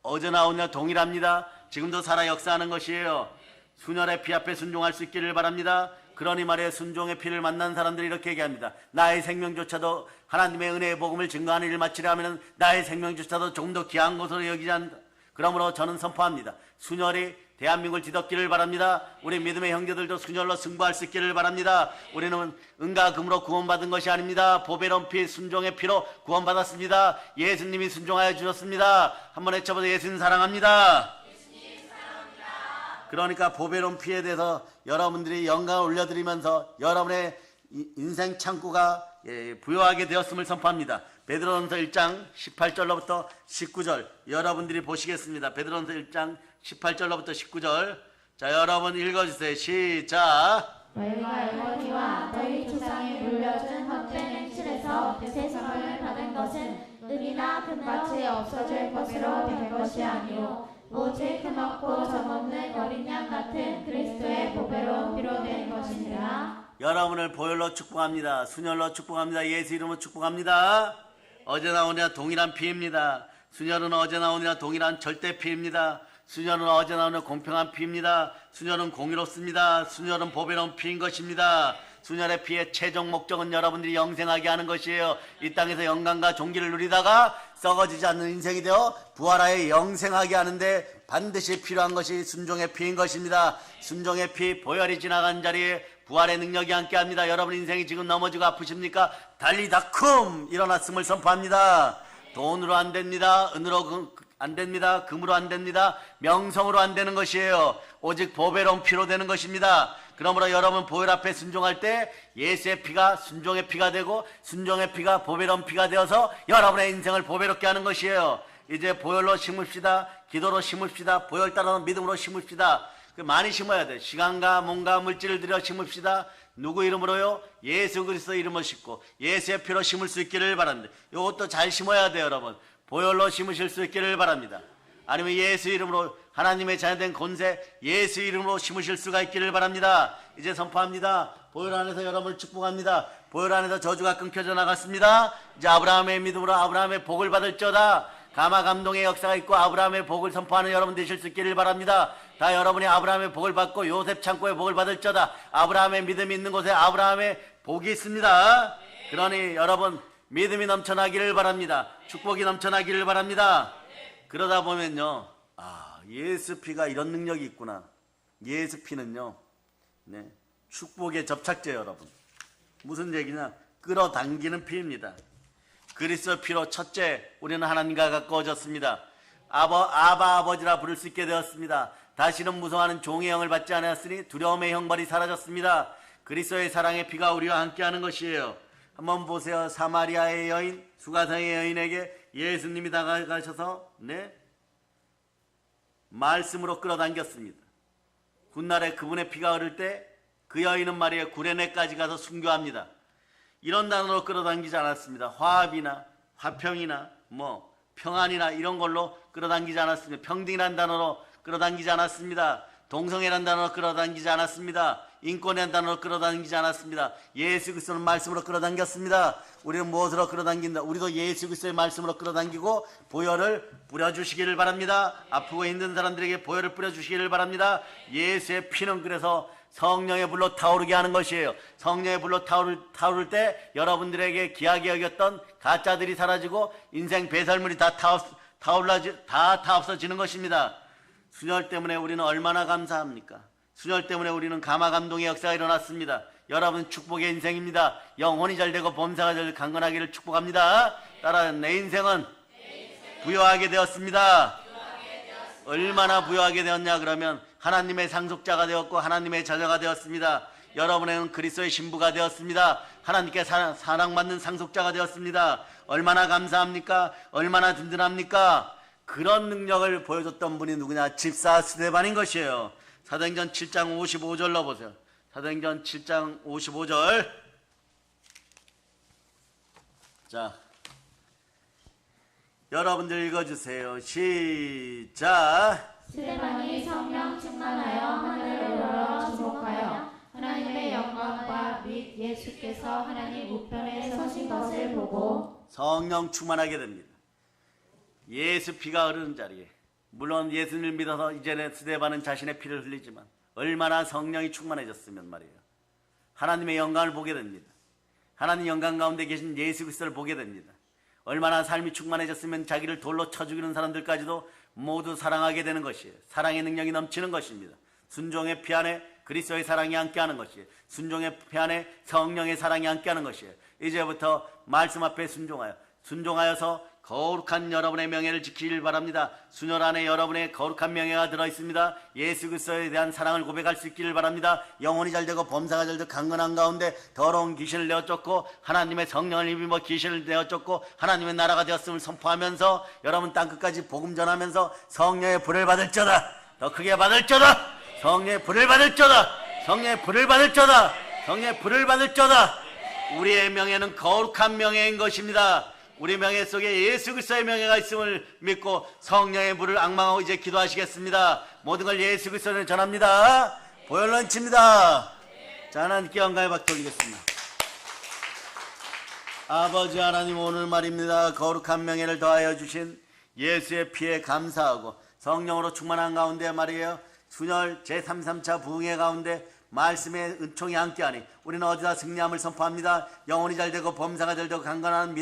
어제나 오늘 동일합니다. 지금도 살아 역사하는 것이에요. 순혈의 피 앞에 순종할 수 있기를 바랍니다. 그러니 말이에요, 순종의 피를 만난 사람들이 이렇게 얘기합니다. 나의 생명조차도 하나님의 은혜의 복음을 증거하는 일을 마치려 하면 나의 생명조차도 조금 더 귀한 것으로 여기지 않는다. 그러므로 저는 선포합니다. 순혈이 대한민국을 뒤덮기를 바랍니다. 우리 믿음의 형제들도 순혈로 승부할 수 있기를 바랍니다. 우리는 은과 금으로 구원받은 것이 아닙니다. 보배로운 피, 순종의 피로 구원받았습니다. 예수님이 순종하여 주셨습니다. 한번 외쳐보세요. 예수님 사랑합니다. 그러니까 보배로운 피에 대해서 여러분들이 영광을 올려드리면서 여러분의 인생 창구가 부여하게 되었음을 선포합니다. 베드로전서 1장 18절로부터 19절 여러분들이 보시겠습니다. 베드로전서 1장 18절로부터 19절. 자, 여러분 읽어주세요. 시작. 너희가 엘머니와 너희 조상이 물려준 헛된 행실에서 세상을 받은 것은 은이나 금같이 없어질 것으로 된 것이 아니오 오직 흠없고 점없는 어린 양 같은 그리스도의 보배로운 피로 된 것이니라. 여러분을 보혈로 축복합니다. 순혈로 축복합니다. 예수 이름으로 축복합니다. 어제나 오늘나 동일한 피입니다. 순혈은 어제나 오늘나 동일한 절대 피입니다. 순혈은 어제나 오늘 공평한 피입니다. 순혈은 공의롭습니다. 순혈은 보배로운 피인 것입니다. 순혈의 피의 최종 목적은 여러분들이 영생하게 하는 것이에요. 이 땅에서 영광과 존귀를 누리다가 썩어지지 않는 인생이 되어 부활하여 영생하게 하는데 반드시 필요한 것이 순종의 피인 것입니다. 순종의 피, 보혈이 지나간 자리에 부활의 능력이 함께합니다. 여러분 인생이 지금 넘어지고 아프십니까? 달리다 쿰 일어났음을 선포합니다. 돈으로 안 됩니다. 은으로 안 됩니다. 금으로 안 됩니다. 명성으로 안 되는 것이에요. 오직 보배로운 피로 되는 것입니다. 그러므로 여러분 보혈 앞에 순종할 때 예수의 피가 순종의 피가 되고 순종의 피가 보배로운 피가 되어서 여러분의 인생을 보배롭게 하는 것이에요. 이제 보혈로 심읍시다. 기도로 심읍시다. 보혈 따라서 믿음으로 심읍시다. 많이 심어야 돼. 시간과 몸과 물질을 들여 심읍시다. 누구 이름으로요? 예수 그리스도 이름으로 심고 예수의 피로 심을 수 있기를 바랍니다. 이것도 잘 심어야 돼요, 여러분. 보혈로 심으실 수 있기를 바랍니다. 아니면 예수 이름으로 하나님의 자녀된 권세 예수 이름으로 심으실 수가 있기를 바랍니다. 이제 선포합니다. 보혈 안에서 여러분을 축복합니다. 보혈 안에서 저주가 끊겨져 나갔습니다. 이제 아브라함의 믿음으로 아브라함의 복을 받을지어다. 가마 감동의 역사가 있고 아브라함의 복을 선포하는 여러분 되실 수 있기를 바랍니다. 다 여러분이 아브라함의 복을 받고 요셉 창고의 복을 받을지어다. 아브라함의 믿음이 있는 곳에 아브라함의 복이 있습니다. 그러니 여러분 믿음이 넘쳐나기를 바랍니다. 축복이 넘쳐나기를 바랍니다. 그러다 보면요, 예수 피가 이런 능력이 있구나. 예수 피는요, 축복의 접착제 여러분. 무슨 얘기냐? 끌어당기는 피입니다. 그리스도 피로 첫째 우리는 하나님과 가까워졌습니다. 아버지라 부를 수 있게 되었습니다. 다시는 무서워하는 종의 영을 받지 않았으니 두려움의 형벌이 사라졌습니다. 그리스도의 사랑의 피가 우리와 함께하는 것이에요. 한번 보세요. 사마리아의 여인, 수가성의 여인에게 예수님이 다가가셔서 말씀으로 끌어당겼습니다. 훗날에 그분의 피가 흐를 때 그 여인은 말이에요, 구레네까지 가서 순교합니다. 이런 단어로 끌어당기지 않았습니다. 화합이나 화평이나 평안이나 이런 걸로 끌어당기지 않았습니다. 평등이라는 단어로 끌어당기지 않았습니다. 동성애라는 단어로 끌어당기지 않았습니다. 인권이라는 단어로 끌어당기지 않았습니다. 예수 그리스도는 말씀으로 끌어당겼습니다. 우리는 무엇으로 끌어당긴다? 우리도 예수 그리스도의 말씀으로 끌어당기고 보혈을 뿌려주시기를 바랍니다. 아프고 힘든 사람들에게 보혈을 뿌려주시기를 바랍니다. 예수의 피는 그래서 성령의 불로 타오르게 하는 것이에요. 성령의 불로 타오를 때 여러분들에게 귀하게 여겼던 가짜들이 사라지고 인생 배설물이 다 없어지는 것입니다. 순혈 때문에 우리는 얼마나 감사합니까? 순혈 때문에 우리는 가마 감동의 역사가 일어났습니다. 여러분 축복의 인생입니다. 영혼이 잘되고 범사가 잘 강건하기를 축복합니다. 따라 내 인생은 부여하게 되었습니다. 얼마나 부여하게 되었냐 그러면 하나님의 상속자가 되었고 하나님의 자녀가 되었습니다. 여러분은 그리스도의 신부가 되었습니다. 하나님께 사랑받는 상속자가 되었습니다. 얼마나 감사합니까? 얼마나 든든합니까? 그런 능력을 보여줬던 분이 누구냐? 집사 스데반인 것이에요. 사도행전 7장 55절로 보세요. 사도행전 7장 55절. 자, 여러분들 읽어주세요. 시작. 스데반이 성령 충만하여 하늘을 우러러 주목하여 하나님의 영광과 및 예수께서 하나님 우편에 서신 것을 보고 성령 충만하게 됩니다. 예수 피가 흐르는 자리에, 물론 예수님을 믿어서 이제는 스데반은 자신의 피를 흘리지만 얼마나 성령이 충만해졌으면 말이에요. 하나님의 영광을 보게 됩니다. 하나님 영광 가운데 계신 예수 그리스도를 보게 됩니다. 얼마나 삶이 충만해졌으면 자기를 돌로 쳐 죽이는 사람들까지도 모두 사랑하게 되는 것이에요. 사랑의 능력이 넘치는 것입니다. 순종의 피 안에 그리스도의 사랑이 함께하는 것이에요. 순종의 피 안에 성령의 사랑이 함께하는 것이에요. 이제부터 말씀 앞에 순종하여서 거룩한 여러분의 명예를 지키길 바랍니다. 순혈 안에 여러분의 거룩한 명예가 들어있습니다. 예수 그리스도에 대한 사랑을 고백할 수 있기를 바랍니다. 영혼이 잘되고 범사가 잘되고 강건한 가운데 더러운 귀신을 내어쫓고 하나님의 성령을 입으며 귀신을 내어쫓고 하나님의 나라가 되었음을 선포하면서 여러분 땅끝까지 복음 전하면서 성령의 불을 받을지어다. 더 크게 받을지어다. 성령의 불을 받을지어다. 성령의 불을 받을지어다. 성령의 불을 받을지어다. 우리의 명예는 거룩한 명예인 것입니다. 우리 명예 속에 예수 그리스도의 명예가 있음을 믿고 성령의 불을 앙망하고 이제 기도하시겠습니다. 모든 걸 예수 그리스도를 전합니다. 보혈 넘칩니다. 자, 하나님께 영광의 박수 올리겠습니다. 아버지 하나님, 오늘 말입니다. 거룩한 명예를 더하여 주신 예수의 피에 감사하고 성령으로 충만한 가운데 말이에요. 순혈 제33차 부흥회 가운데 말씀의 은총이 함께하니 우리는 어디다 승리함을 선포합니다. 영혼이 잘되고 범사가 잘되고 강건한